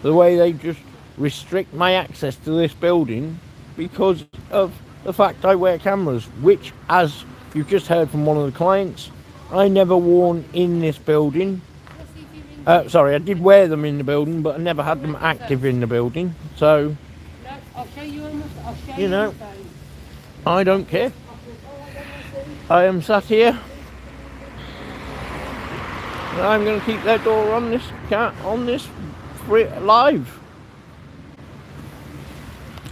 The way they just restrict my access to this building because of the fact I wear cameras, which, as you've just heard from one of the clients, I never worn in this building. Sorry, I did wear them in the building, but I never had them active in the building. So, you know, I don't care. I am sat here. And I'm going to keep that door on this live.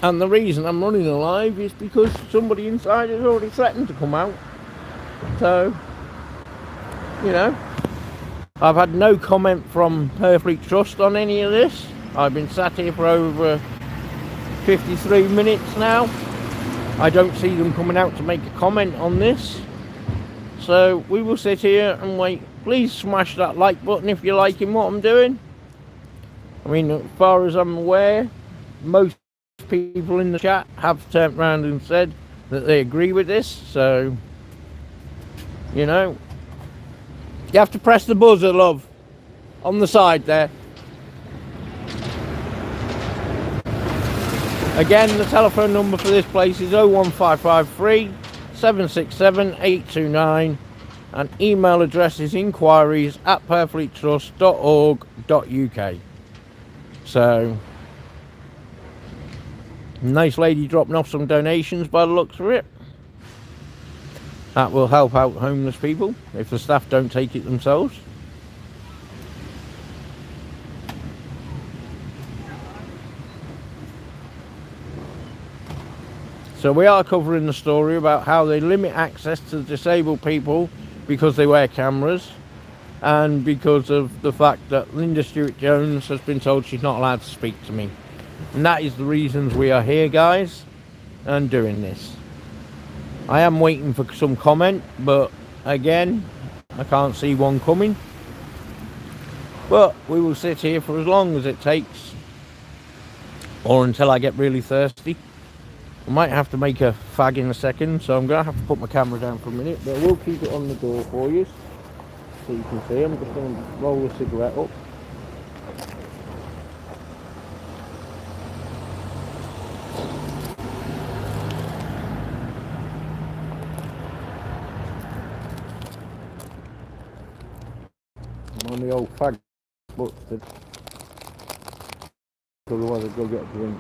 And the reason I'm running alive is because somebody inside has already threatened to come out. So, you know, I've had no comment from Purfleet Trust on any of this. I've been sat here for over 53 minutes now. I don't see them coming out to make a comment on this. So we will sit here and wait. Please smash that like button if you're liking what I'm doing. I mean, as far as I'm aware, most people in the chat have turned around and said that they agree with this. So, you know, you have to press the buzzer, love, on the side there. Again, the telephone number for this place is 01553 767 829, and email address is inquiries@purfleettrust.org.uk. So, nice lady dropping off some donations by the looks of it. That will help out homeless people if the staff don't take it themselves. So we are covering the story about how they limit access to disabled people because they wear cameras, and because of the fact that Lindia Stewart Jones has been told she's not allowed to speak to me. And that is the reasons we are here, guys, and doing this. I am waiting for some comment, but again, I can't see one coming. But we will sit here for as long as it takes, or until I get really thirsty. I might have to make a fag in a second, so I'm going to have to put my camera down for a minute, but I will keep it on the door for you, so you can see. I'm just going to roll a cigarette up. I'm on the old fag button, otherwise I'll go get a drink.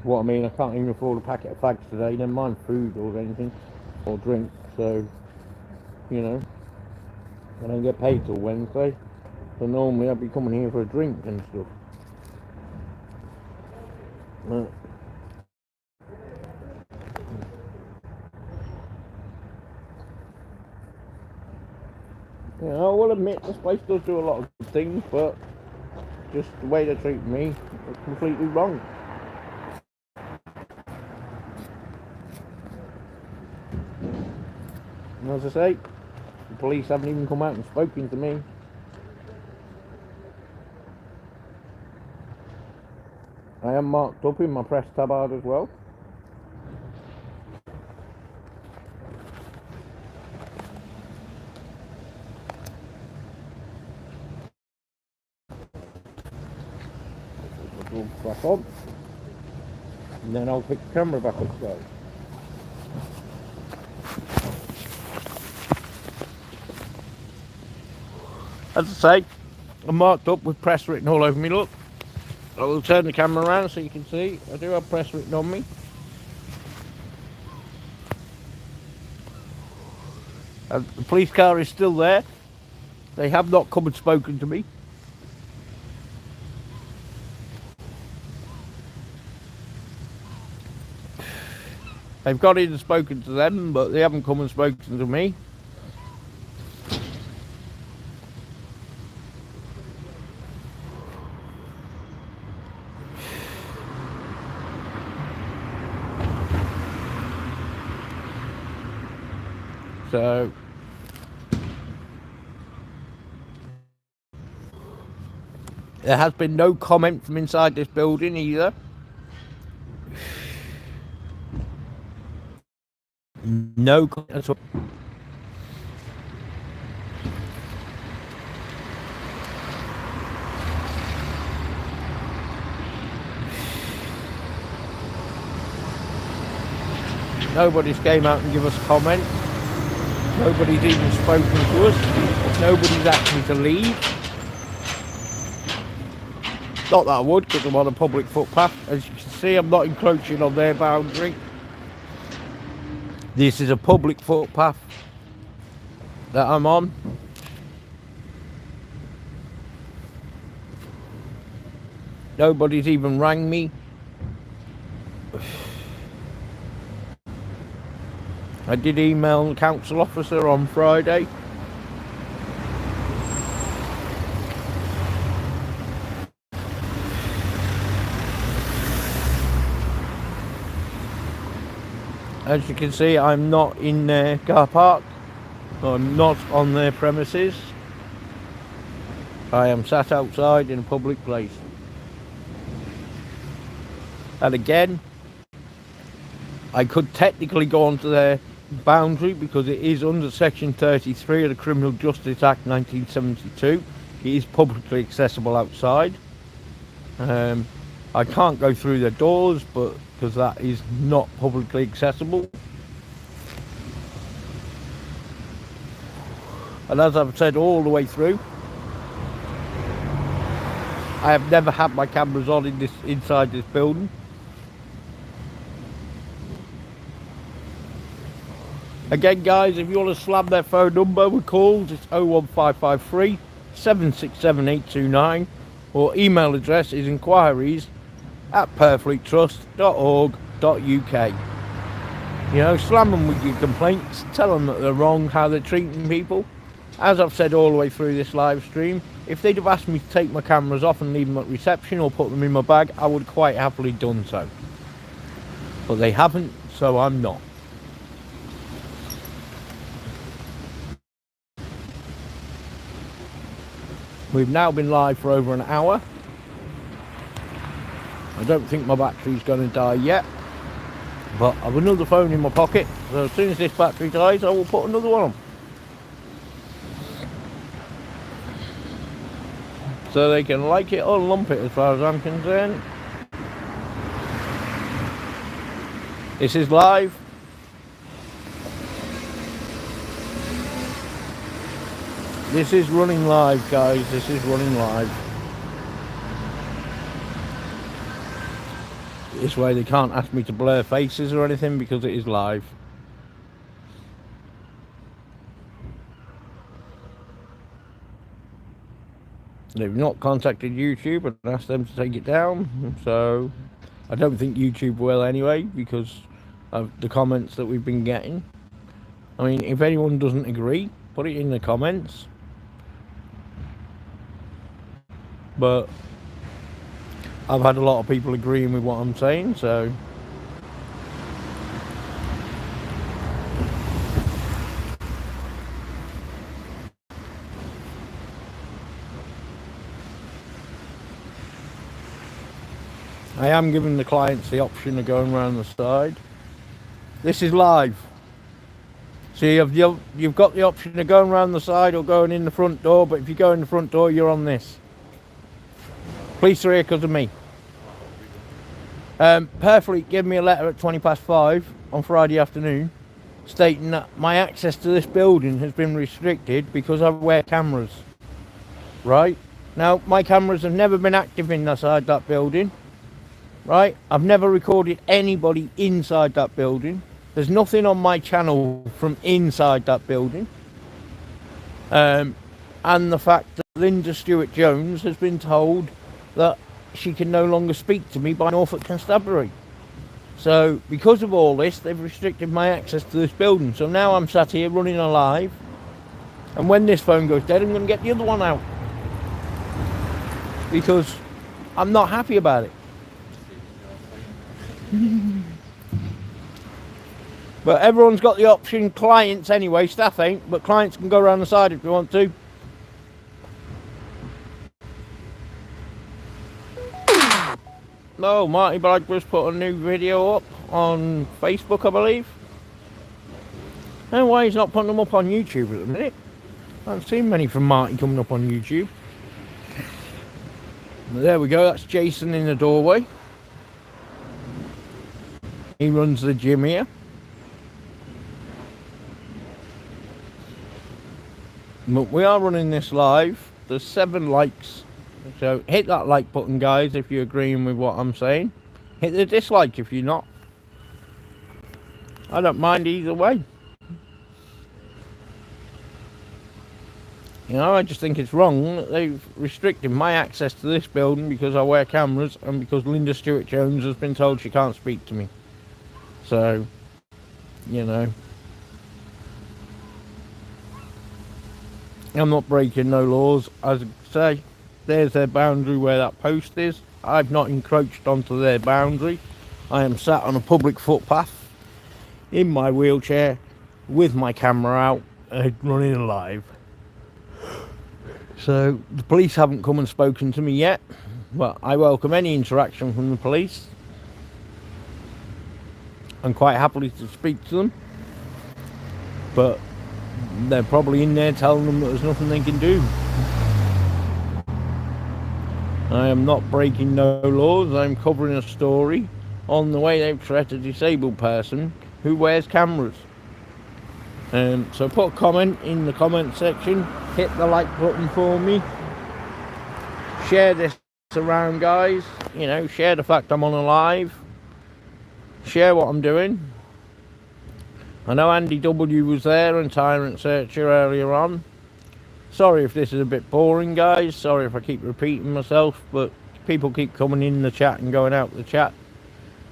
What I mean, I can't even afford a packet of fags today, never mind food or anything, or drink, so, you know, I don't get paid till Wednesday, so normally I'd be coming here for a drink and stuff. But, you know, I will admit this place does do a lot of good things, but just the way they treat me is completely wrong. And as I say, the police haven't even come out and spoken to me. I am marked up in my press tabard as well. I'll back on, and then I'll pick the camera back up. So. As I say, I'm marked up with press written all over me, look. I will turn the camera around so you can see. I do have press written on me. The police car is still there. They have not come and spoken to me. They've got in and spoken to them, but they haven't come and spoken to me. So there has been no comment from inside this building either. No comment at all. Nobody's came out and give us a comment. Nobody's even spoken to us. Nobody's asked me to leave. Not that I would, because I'm on a public footpath. As you can see, I'm not encroaching on their boundary. This is a public footpath that I'm on. Nobody's even rang me. I did email the council officer on Friday. As you can see, I'm not in their car park. I'm not on their premises. I am sat outside in a public place. And again, I could technically go onto their boundary because it is under section 33 of the Criminal Justice Act 1972. It is publicly accessible outside. I can't go through their doors, but because that is not publicly accessible. And as I've said all the way through, I have never had my cameras on in inside this building. Again, guys, if you want to slam their phone number with calls, it's 01553 767 829, or email address is inquiries@purfleettrust.org.uk. You know, slam them with your complaints, tell them that they're wrong, how they're treating people. As I've said all the way through this live stream, if they'd have asked me to take my cameras off and leave them at reception or put them in my bag, I would quite happily done so. But they haven't, so I'm not. We've now been live for over an hour. I don't think my battery's going to die yet, but I've another phone in my pocket, so as soon as this battery dies, I will put another one on. So they can like it or lump it as far as I'm concerned. This is live. This is running live, guys. This is running live. This way they can't ask me to blur faces or anything because it is live. They've not contacted YouTube and asked them to take it down, so I don't think YouTube will anyway because of the comments that we've been getting. I mean, if anyone doesn't agree, put it in the comments. But I've had a lot of people agreeing with what I'm saying, so I am giving the clients the option of going around the side. This is live. See, you've got the option of going around the side or going in the front door, but if you go in the front door, you're on this. Police are here because of me. Purfleet gave me a letter at 5:20 on Friday afternoon stating that my access to this building has been restricted because I wear cameras. Right? Now, my cameras have never been active inside that building. Right? I've never recorded anybody inside that building. There's nothing on my channel from inside that building. And the fact that Linda Stewart Jones has been told that she can no longer speak to me by Norfolk constabulary. So because of all this, they've restricted my access to this building. So now I'm sat here running a live, and when this phone goes dead, I'm going to get the other one out, because I'm not happy about it. But everyone's got the option, clients anyway, staff ain't, but clients can go around the side if they want to. No, Marty Bradbury's put a new video up on Facebook, I believe. I don't know why he's not putting them up on YouTube at the minute. I haven't seen many from Marty coming up on YouTube. But there we go, that's Jason in the doorway. He runs the gym here. But we are running this live. There's 7 likes. So hit that like button, guys, if you're agreeing with what I'm saying. Hit the dislike if you're not. I don't mind either way. You know, I just think it's wrong that they've restricted my access to this building because I wear cameras and because Linda Stewart Jones has been told she can't speak to me. So, you know, I'm not breaking no laws. As I say, there's their boundary where that post is. I've not encroached onto their boundary. I am sat on a public footpath in my wheelchair with my camera out and running live. So the police haven't come and spoken to me yet, but I welcome any interaction from the police. I'm quite happy to speak to them, but they're probably in there telling them that there's nothing they can do. I am not breaking no laws. I'm covering a story on the way they've treated a disabled person who wears cameras. So put a comment in the comment section, hit the like button for me, share this around, guys, you know, share the fact I'm on a live, share what I'm doing. I know Andy W was there and Tyrant Searcher earlier on. Sorry if this is a bit boring, guys, sorry if I keep repeating myself, but people keep coming in the chat and going out the chat.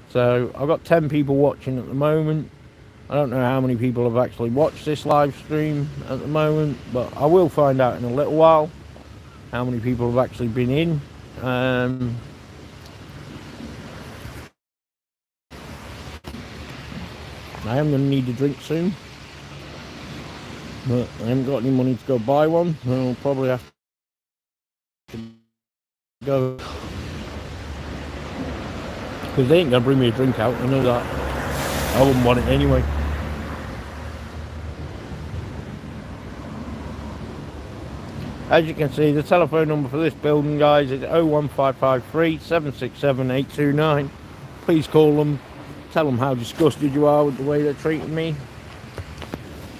So I've got 10 people watching at the moment. I don't know how many people have actually watched this live stream at the moment, but I will find out in a little while how many people have actually been in. I am going to need a drink soon, but I haven't got any money to go buy one, so I'll probably have to go, because they ain't going to bring me a drink out, I know that. I wouldn't want it anyway. As you can see, the telephone number for this building, guys, is 01553 767 829. Please call them, tell them how disgusted you are with the way they're treating me.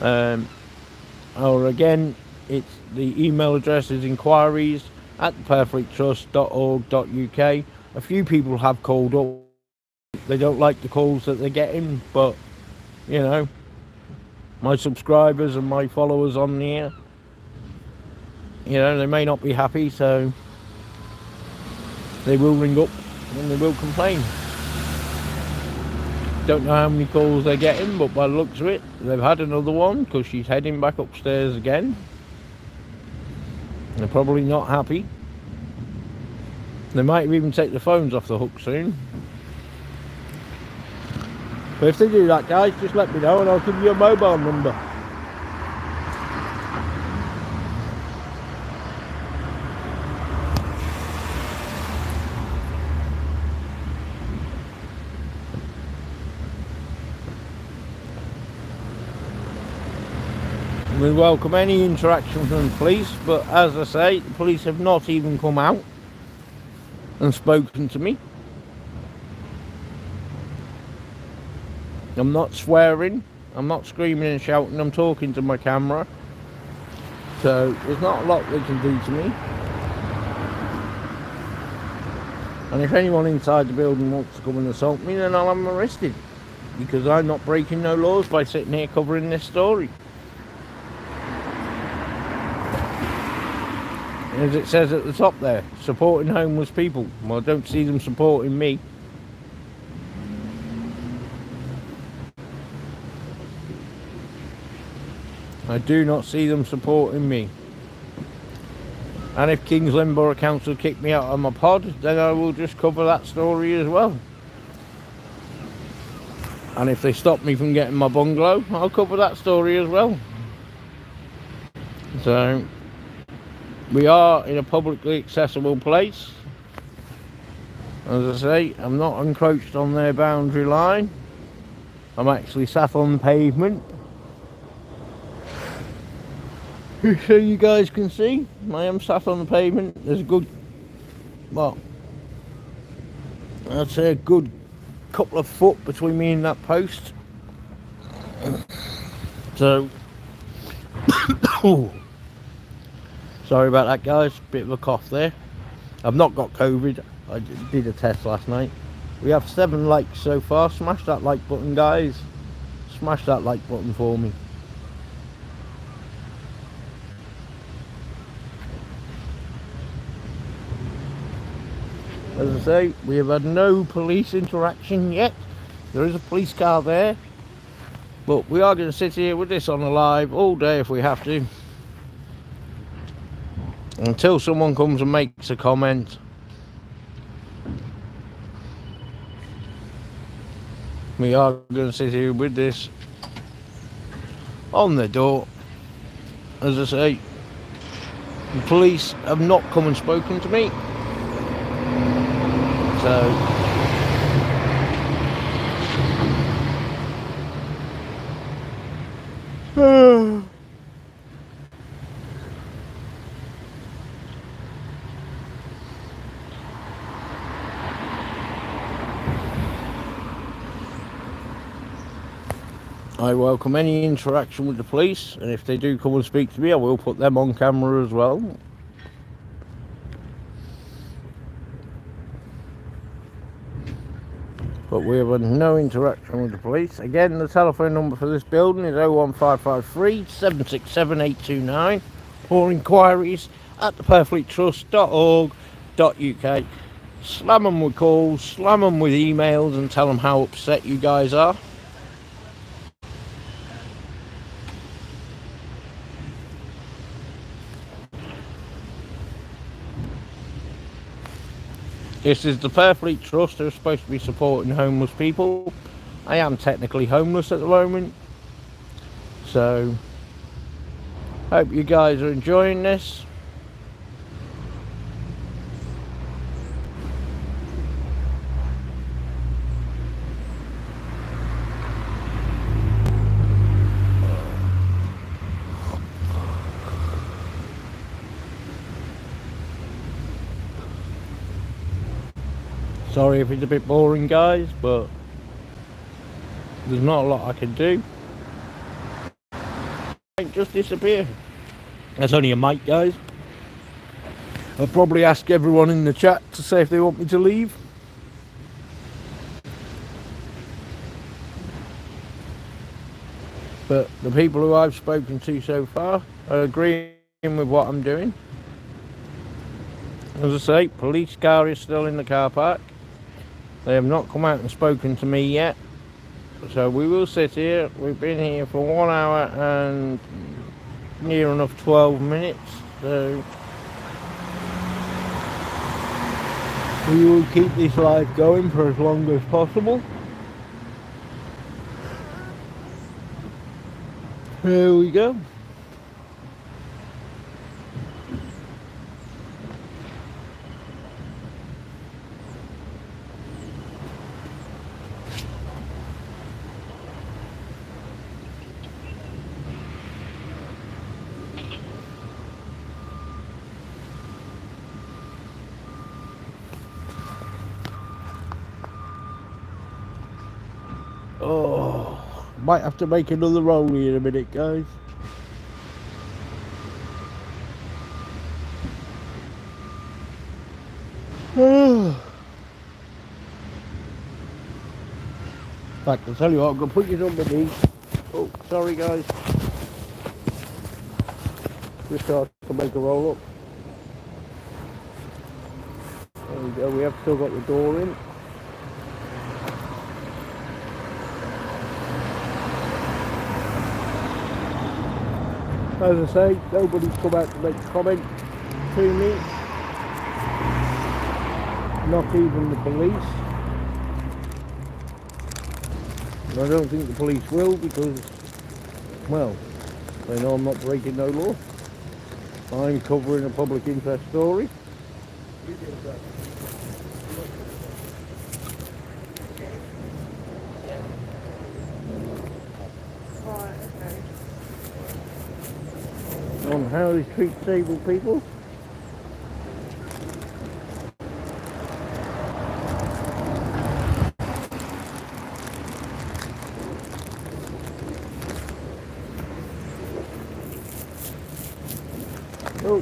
Or again, it's the email address is inquiries@purfleettrust.org.uk. A few people have called up. They don't like the calls that they're getting, but you know, my subscribers and my followers on here, you know, they may not be happy, so they will ring up and they will complain. Don't know how many calls they're getting, but by the looks of it, they've had another one because she's heading back upstairs again. They're probably not happy. They might even take the phones off the hook soon. But if they do that, guys, just let me know and I'll give you a mobile number. We welcome any interaction from the police, but as I say, the police have not even come out and spoken to me. I'm not swearing, I'm not screaming and shouting, I'm talking to my camera. So there's not a lot they can do to me. And if anyone inside the building wants to come and assault me, then I'll have them arrested. Because I'm not breaking no laws by sitting here covering this story. As it says at the top there, supporting homeless people. Well, I don't see them supporting me. I do not see them supporting me. And if Kings Lynn Borough Council kick me out of my pod, then I will just cover that story as well. And if they stop me from getting my bungalow, I'll cover that story as well. So, we are in a publicly accessible place. As I say, I'm not encroached on their boundary line. I'm actually sat on the pavement. So you guys can see, I am sat on the pavement. There's a good, well, I'd say a good couple of foot between me and that post. So, sorry about that, guys. Bit of a cough there. I've not got COVID. I did a test last night. We have 7 likes so far. Smash that like button, guys. Smash that like button for me. As I say, we have had no police interaction yet. There is a police car there. But we are going to sit here with this on the live all day if we have to. Until someone comes and makes a comment. We are going to sit here with this on the door. As I say, the police have not come and spoken to me. So, I welcome any interaction with the police, and if they do come and speak to me, I will put them on camera as well. But we have had no interaction with the police. Again, the telephone number for this building is 01553 767 829, or inquiries at the purfleettrust.org.uk. Slam them with calls, slam them with emails, and tell them how upset you guys are. This is the Purfleet Trust. They're supposed to be supporting homeless people. I am technically homeless at the moment. So, hope you guys are enjoying this. Sorry if it's a bit boring, guys, but there's not a lot I can do. Might just disappear. That's only a mic, guys. I'll probably ask everyone in the chat to say if they want me to leave. But the people who I've spoken to so far are agreeing with what I'm doing. As I say, police car is still in the car park. They have not come out and spoken to me yet. So we will sit here. We've been here for 1 hour and near enough 12 minutes. So we will keep this live going for as long as possible. There we go. Oh, might have to make another roll in a minute, guys. In fact, I'll tell you what, I'm going to put you on my knees. Oh, sorry, guys. Just so I can make a roll up. There we go, we have still got the door in. As I say, nobody's come out to make a comment to me. Not even the police. And I don't think the police will because, well, they know I'm not breaking no law. I'm covering a public interest story. On how they treat disabled people. Oh,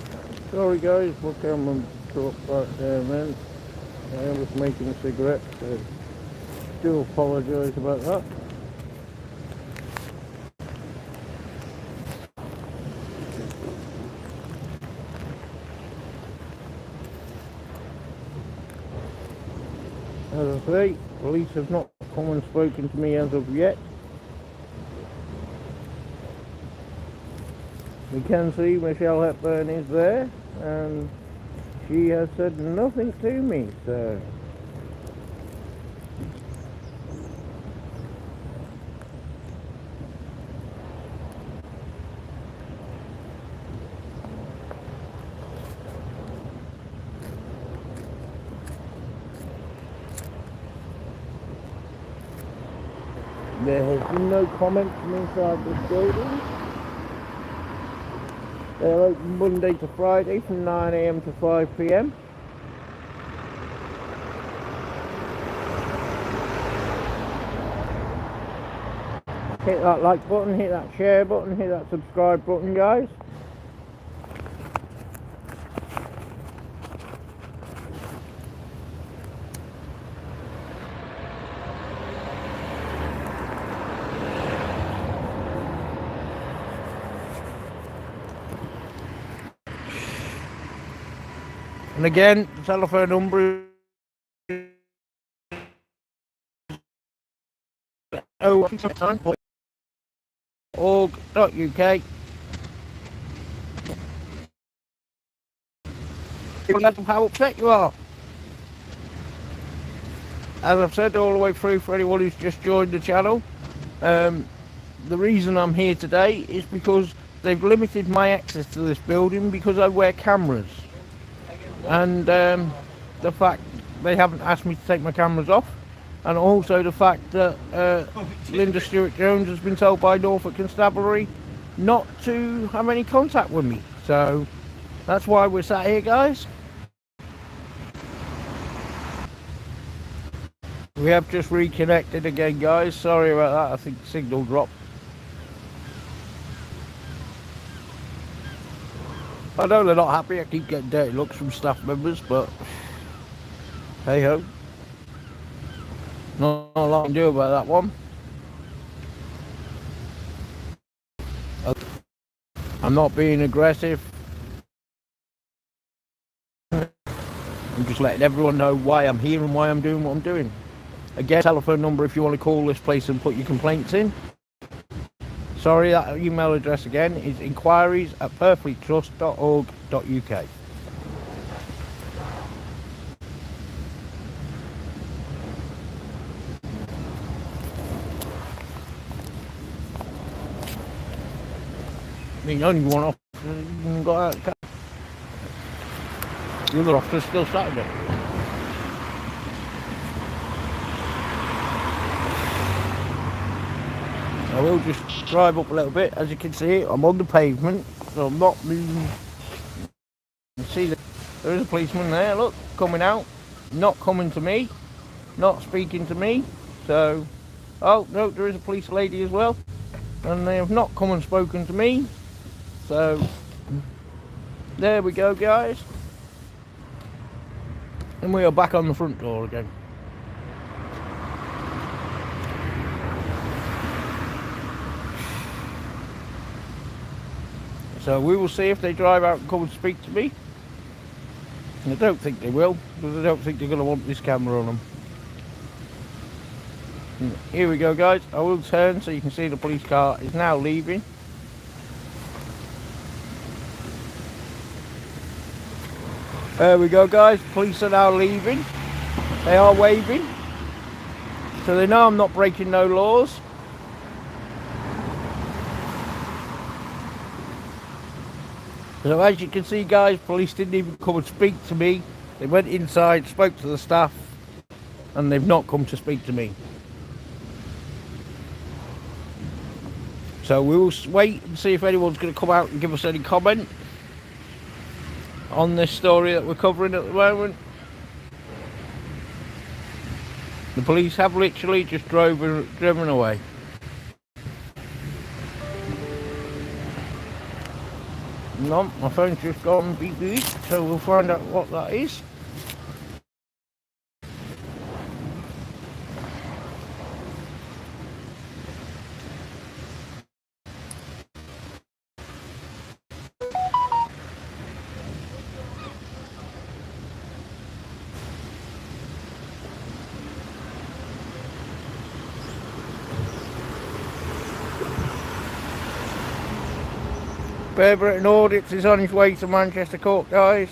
sorry guys, look how I'm up right there, man. I was making a cigarette, so do apologise about that. As I say, police have not come and spoken to me as of yet. We can see Michelle Hepburn is there, and she has said nothing to me, so... There has been no comment from inside this building. They're open Monday to Friday from 9 AM to 5 PM. Hit that like button, hit that share button, hit that subscribe button, guys. And again, the telephone number is 019.org.uk. How upset you are. As I've said all the way through for anyone who's just joined the channel, the reason I'm here today is because they've limited my access to this building because I wear cameras. And the fact they haven't asked me to take my cameras off, and also the fact that Linda Stewart Jones has been told by Norfolk constabulary not to have any contact with me. So that's why we're sat here, guys. We have just reconnected again, guys. Sorry about that, I think the signal dropped. I know they're not happy, I keep getting dirty looks from staff members, but hey ho. Not a lot I can do about that one. I'm not being aggressive. I'm just letting everyone know why I'm here and why I'm doing what I'm doing. Again, telephone number if you want to call this place and put your complaints in. Sorry, that email address again is inquiries@purfleettrust.org.uk. I mean, only one officer even got out of the car. The other officer's still sat there. I will just drive up a little bit. As you can see, I'm on the pavement, so I'm not moving. You see that there is a policeman there, look, coming out, not coming to me, not speaking to me. So, oh no, there is a police lady as well, and they have not come and spoken to me. So, there we go, guys. And we are back on the front door again. So we will see if they drive out and come and speak to me. I don't think they will, because I don't think they're going to want this camera on them. And here we go, guys. I will turn so you can see the police car is now leaving. There we go, guys. Police are now leaving. They are waving. So they know I'm not breaking no laws. So as you can see, guys, police didn't even come and speak to me. They went inside, spoke to the staff, and they've not come to speak to me. So we'll wait and see if anyone's going to come out and give us any comment on this story that we're covering at the moment. The police have literally just driven away. No, my phone's just gone beep beep, so we'll find out what that is. Fairburton Audits is on his way to Manchester Court, guys.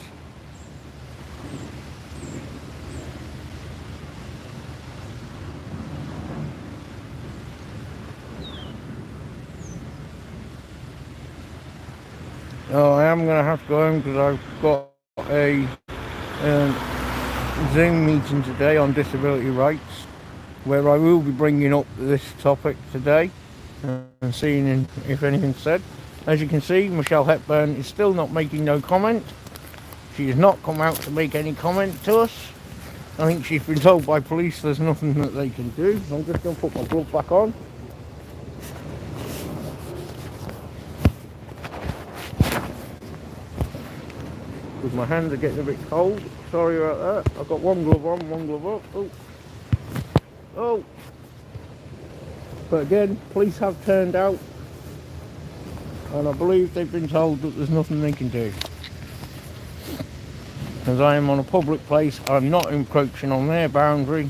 Oh, I am going to have to go home because I've got a Zoom meeting today on disability rights, where I will be bringing up this topic today and seeing if anything's said. As you can see, Michelle Hepburn is still not making no comment. She has not come out to make any comment to us. I think she's been told by police there's nothing that they can do. So I'm just going to put my glove back on. Because my hands are getting a bit cold. Sorry about that. I've got one glove on, one glove up. Oh. Oh. But again, police have turned out. And I believe they've been told that there's nothing they can do. As I am on a public place, I'm not encroaching on their boundary.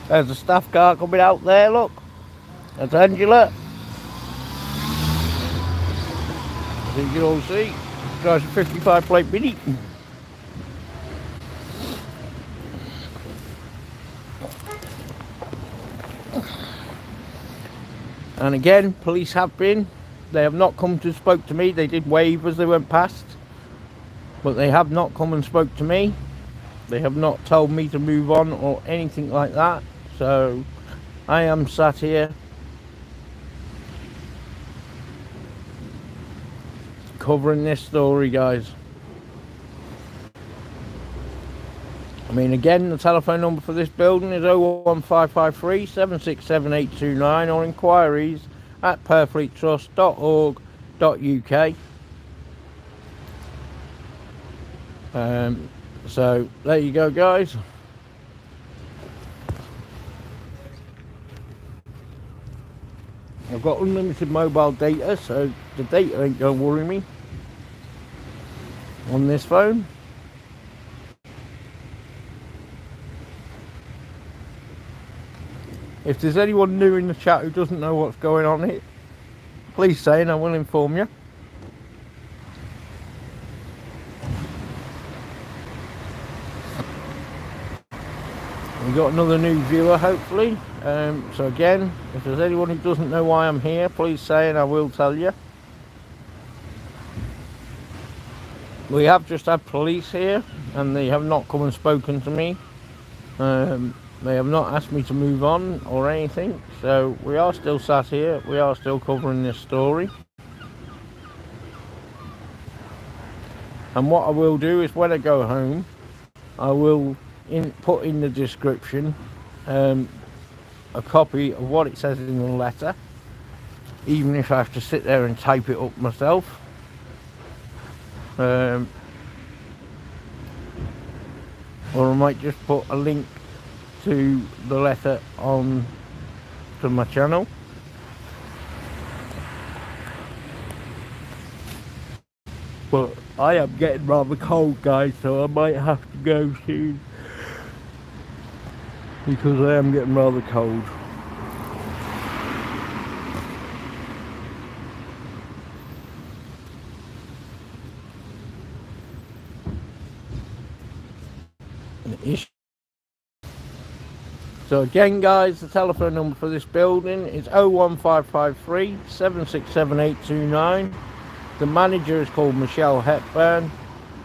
There's a staff car coming out there, look. That's Angela. As you can all see, drives a 55 plate Mini. And again, police have been. They have not come to spoke to me. They did wave as they went past, but they have not come and spoke to me. They have not told me to move on or anything like that. So I am sat here covering this story, guys. I mean, again, the telephone number for this building is 01553 767 829 or inquiries at purfleettrust.org.uk. So there you go, guys. I've got unlimited mobile data, so the data ain't gonna worry me on this phone. If there's anyone new in the chat who doesn't know what's going on here, please say and I will inform you. We got another new viewer, hopefully. So again, if there's anyone who doesn't know why I'm here, please say and I will tell you. We have just had police here and they have not come and spoken to me. They have not asked me to move on or anything. So we are still sat here. We are still covering this story. And what I will do is when I go home, I will put in the description a copy of what it says in the letter, even if I have to sit there and type it up myself. Or I might just put a link to the letter on to my channel. But I am getting rather cold, guys, so I might have to go soon. Because I am getting rather cold. So again, guys, the telephone number for this building is 01553 767 829. The manager is called Michelle Hepburn,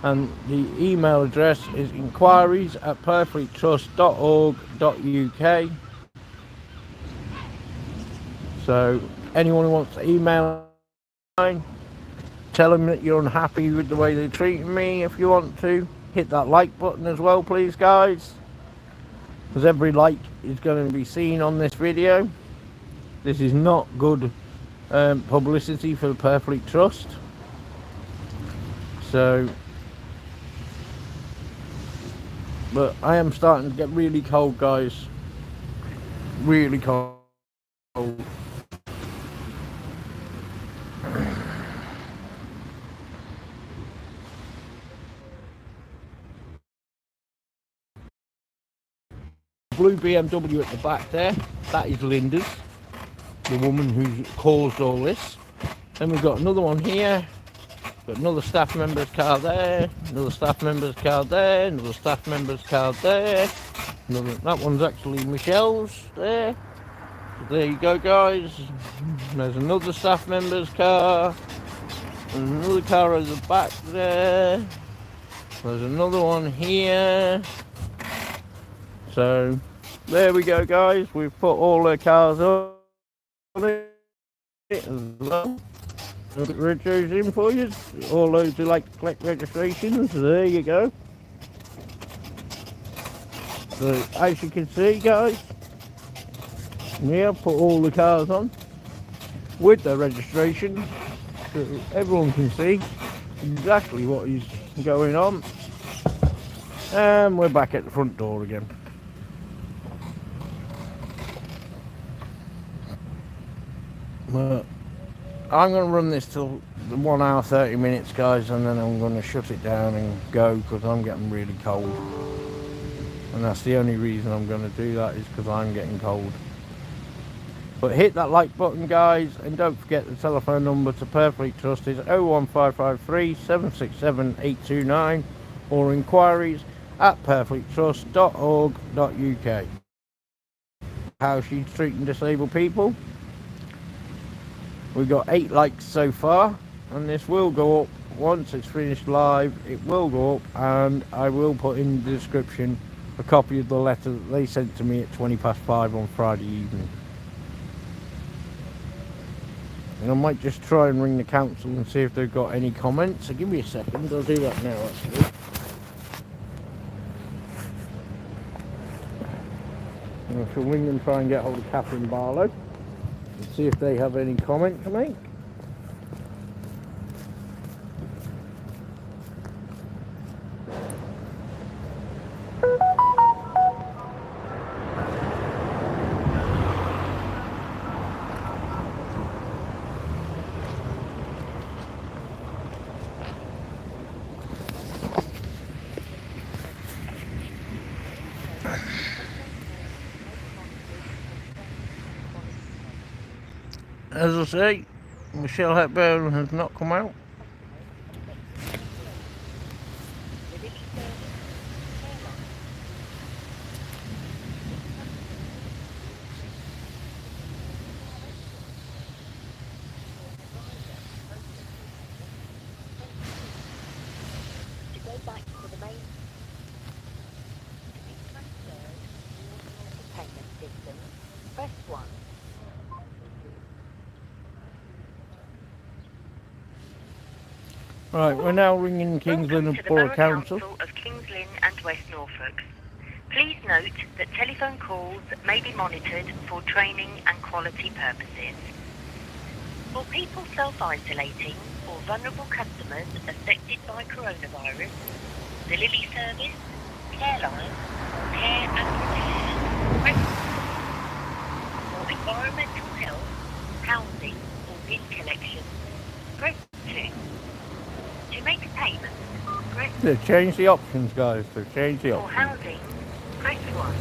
and the email address is inquiries@purfleettrust.org.uk. So anyone who wants to email, tell them that you're unhappy with the way they're treating me. If you want to, hit that like button as well, please, guys, because every like is going to be seen on this video. This is not good publicity for the Purfleet Trust. So, but I am starting to get really cold, guys. Really cold. Blue BMW at the back there, that is Linda's, the woman who caused all this. Then we've got another one here, got another staff member's car there, another staff member's car there, another staff member's car there, that one's actually Michelle's there. So there you go, guys. There's another staff member's car, and another car at the back there, there's another one here. So there we go, guys. We've put all their cars on it as well. Look at registers in for you. All those who like to collect registrations, there you go. So as you can see, guys, yeah, put all the cars on with their registration so everyone can see exactly what is going on. And we're back at the front door again. But I'm going to run this till 1 hour 30 minutes, guys, and then I'm going to shut it down and go because I'm getting really cold. And that's the only reason I'm going to do that, is because I'm getting cold. But hit that like button, guys, and don't forget the telephone number to Purfleet Trust is 01553 767 829 or inquiries@purfleettrust.org.uk. How she's treating disabled people. We've got 8 likes so far, and this will go up once it's finished live. It will go up, and I will put in the description a copy of the letter that they sent to me at 5:20 on Friday evening. And I might just try and ring the council and see if they've got any comments. So give me a second, I'll do that now actually. And I shall ring them, try and get hold of Catherine Barlow. See if they have any comment to make. As I say, Michelle Hepburn has not come out.
To go back to the main payment system, press 1.
Right, we're now ringing Kingsland and Borough Council.
Of Kings Lynn and West Norfolk. Please note that telephone calls may be monitored for training and quality purposes. For people self-isolating or vulnerable customers affected by coronavirus, the Lily service, Care Line, Care and Repair, for environmental health, housing or bin collection, press 2. To make a payment,
They've changed the options, guys. They've changed the
For
options.
housing, press 1.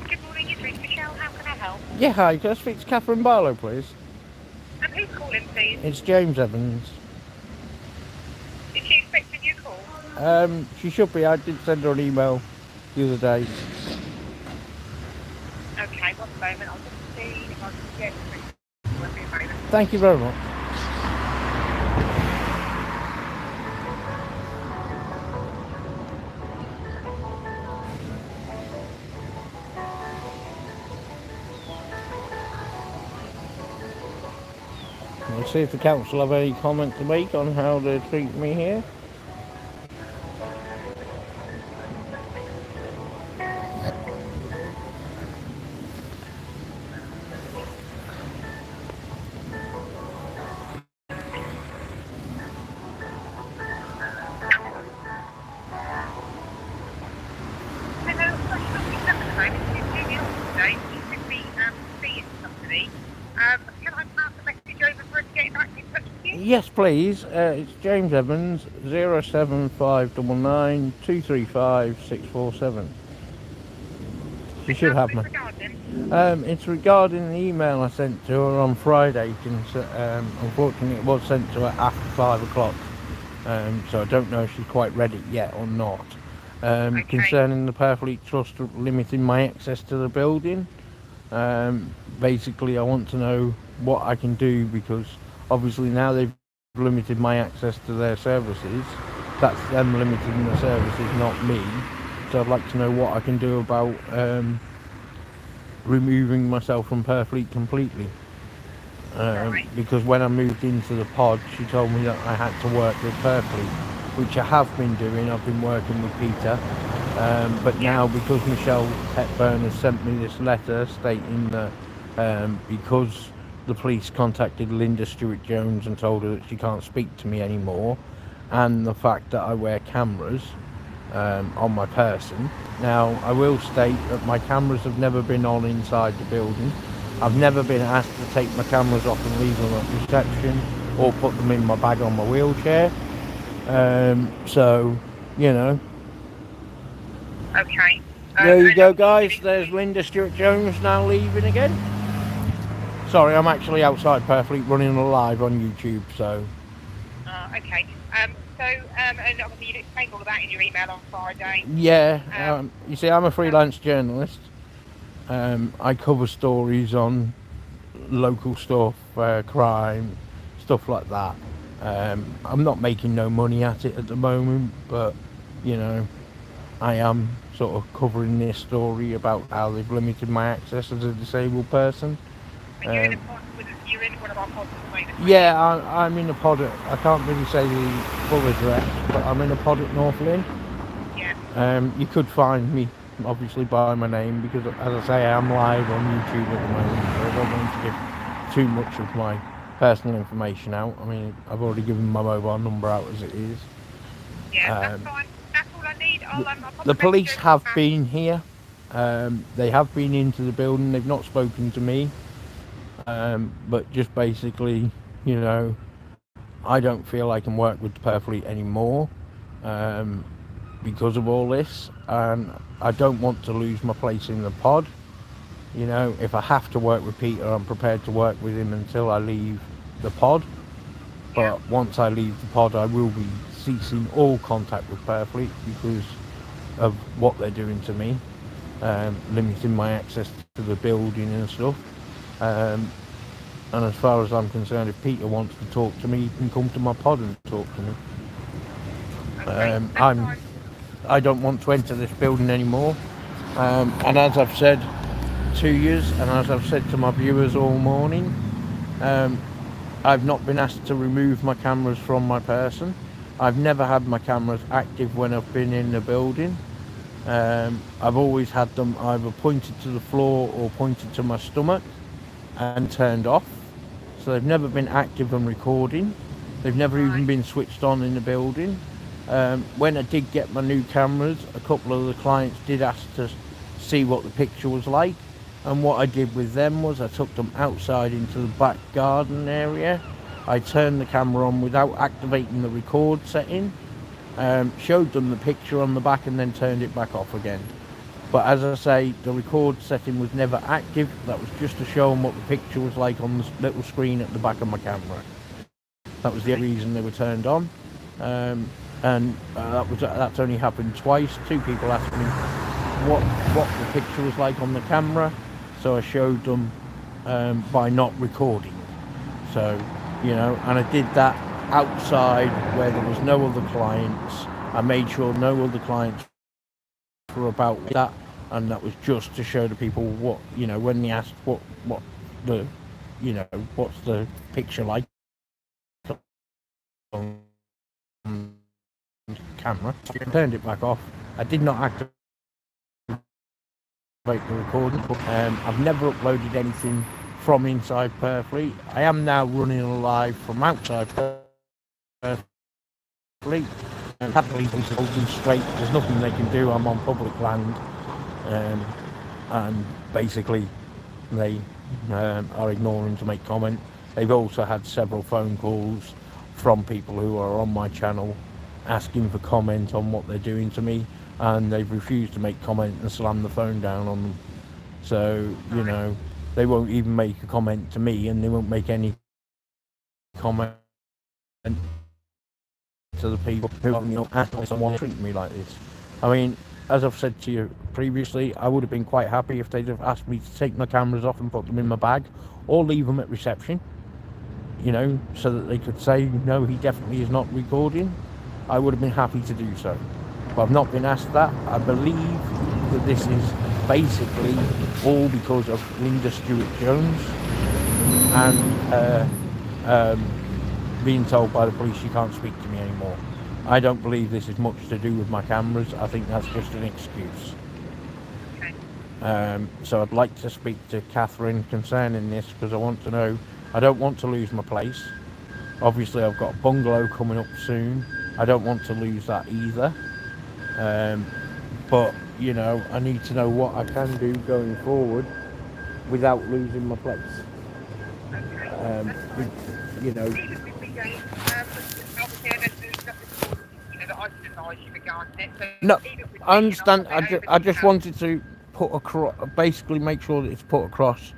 Good morning, it's Ruth Michelle. How can I help?
Yeah, hi. Can I speak to Catherine Barlow, please?
And who's calling, please?
It's James Evans.
Is she expecting your call?
She should be. I did send her an email the other day.
Okay, one moment. I'll just see if I can get through. Won't be a moment.
Thank you very much. We'll see if the council have any comment to make on how they treat me here.
Hello, sorry, she's not picking up at the moment. She's in the office today. She should be seeing somebody. Can I pass the message over for her to get back in touch with you?
Yes, please. It's James Evans, 07599 235 647. She should have me.
Regarding?
It's regarding the email I sent to her on Friday. Unfortunately, it was sent to her after 5 o'clock. So I don't know if she's quite read it yet or not.
Okay.
Concerning the Purfleet Trust limiting my access to the building. Basically, I want to know what I can do, because obviously now they've limited my access to their services. That's them limiting the services, not me. So I'd like to know what I can do about removing myself from Purfleet completely.
Right.
Because when I moved into the pod, she told me that I had to work with Purfleet, which I have been doing. I've been working with Peter. But now, because Michelle Hepburn has sent me this letter stating that because the police contacted Linda Stewart Jones and told her that she can't speak to me anymore, and the fact that I wear cameras on my person. Now, I will state that my cameras have never been on inside the building. I've never been asked to take my cameras off and leave them at reception, or put them in my bag on my wheelchair. So, you know.
Okay.
There you go, guys. There's Linda Stewart Jones now leaving again. Sorry, I'm actually outside Purfleet running a live on YouTube, so.
Okay. And obviously you explained all of that in your email on Friday.
Yeah, you see, I'm a freelance journalist. I cover stories on local stuff, crime, stuff like that. I'm not making no money at it at the moment, but, you know, I am sort of covering this story about how they've limited my access as a disabled person.
And you're in one of our pods at the moment.
Yeah, I'm in a pod I can't really say the full address, but I'm in a pod at Norfolk.
Yeah.
You could find me, obviously, by my name, because, as I say, I'm live on YouTube at the moment, so I don't want to give too much of my personal information out. I mean, I've already given my mobile number out as it is.
Yeah, that's fine. That's all I need. I'll pop
The
the
police
message
have
over.
been here. They have been into the building. They've not spoken to me. But just basically, you know, I don't feel I can work with Purfleet anymore because of all this, and I don't want to lose my place in the pod. You know, if I have to work with Peter, I'm prepared to work with him until I leave the pod. But once I leave the pod, I will be ceasing all contact with Purfleet because of what they're doing to me, limiting my access to the building and stuff. And as far as I'm concerned, if Peter wants to talk to me, he can come to my pod and talk to me. I don't want to enter this building anymore. And as I've said to you, and as I've said to my viewers all morning, I've not been asked to remove my cameras from my person. I've never had my cameras active when I've been in the building. I've always had them either pointed to the floor or pointed to my stomach and turned off. So they've never been active and recording. They've never even been switched on in the building. When I did get my new cameras, a couple of the clients did ask to see what the picture was like. And what I did with them was I took them outside into the back garden area. I turned the camera on without activating the record setting, showed them the picture on the back and then turned it back off again. But as I say, the record setting was never active. That was just to show them what the picture was like on the little screen at the back of my camera. That was the reason they were turned on. That's only happened twice. Two people asked me what the picture was like on the camera, so I showed them by not recording. So, you know, and I did that outside where there was no other clients. I made sure no other clients were about that, and that was just to show the people what, you know, when they asked what the, you know, what's the picture like on camera. I turned it back off. I did not activate the recording. I've never uploaded anything from inside Purfleet. I am now running a live from outside Purfleet. And happily hold them straight. There's nothing they can do. I'm on public land, and basically they are ignoring to make comment. They've also had several phone calls from people who are on my channel asking for comment on what they're doing to me, and they've refused to make comment and slam the phone down on them. So, you know, they won't even make a comment to me, and they won't make any comment to the people who, you know, ask someone treat me like this. I mean, as I've said to you previously, I would have been quite happy if they'd have asked me to take my cameras off and put them in my bag, or leave them at reception, you know, so that they could say, no, he definitely is not recording. I would have been happy to do so, but I've not been asked that. I believe that this is basically all because of Lindia Stewart Jones and being told by the police you can't speak to me anymore. I don't believe this is much to do with my cameras. I think that's just an excuse. So I'd like to speak to Catherine concerning this, because I want to know, I don't want to lose my place. Obviously I've got a bungalow coming up soon. I don't want to lose that either. But, you know, I need to know what I can do going forward without losing my place. You know, no, I understand. I just wanted to put across, basically make sure that it's put across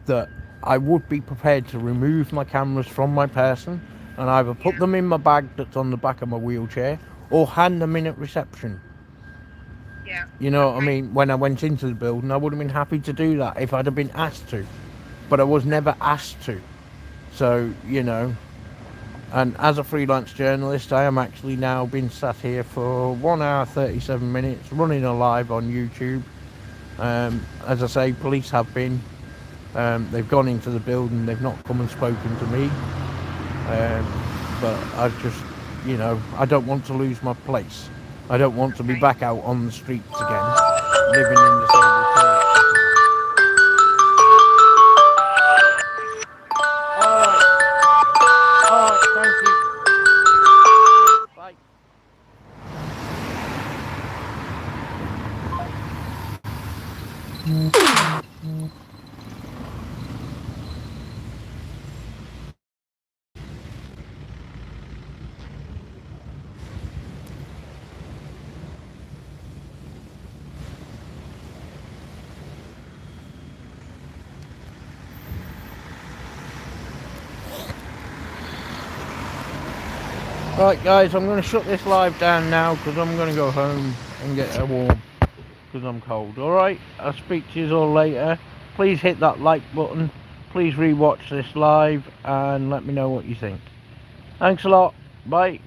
that I would be prepared to remove my cameras from my person and either put them in my bag that's on the back of my wheelchair or hand them in at reception.
Yeah.
You know what I mean? When I went into the building, I would have been happy to do that if I'd have been asked to, but I was never asked to. So, you know, and as a freelance journalist, I am actually now been sat here for 1 hour 37 minutes running a live on YouTube. As I say, police have been, they've gone into the building, they've not come and spoken to me, but I just, you know, I don't want to lose my place. I don't want to be back out on the streets again, living in this territory. Alright, thank you. Bye. Right guys, I'm going to shut this live down now because I'm going to go home and get a warm because I'm cold. Alright, I'll speak to you all later. Please hit that like button, please rewatch this live and let me know what you think. Thanks a lot, bye.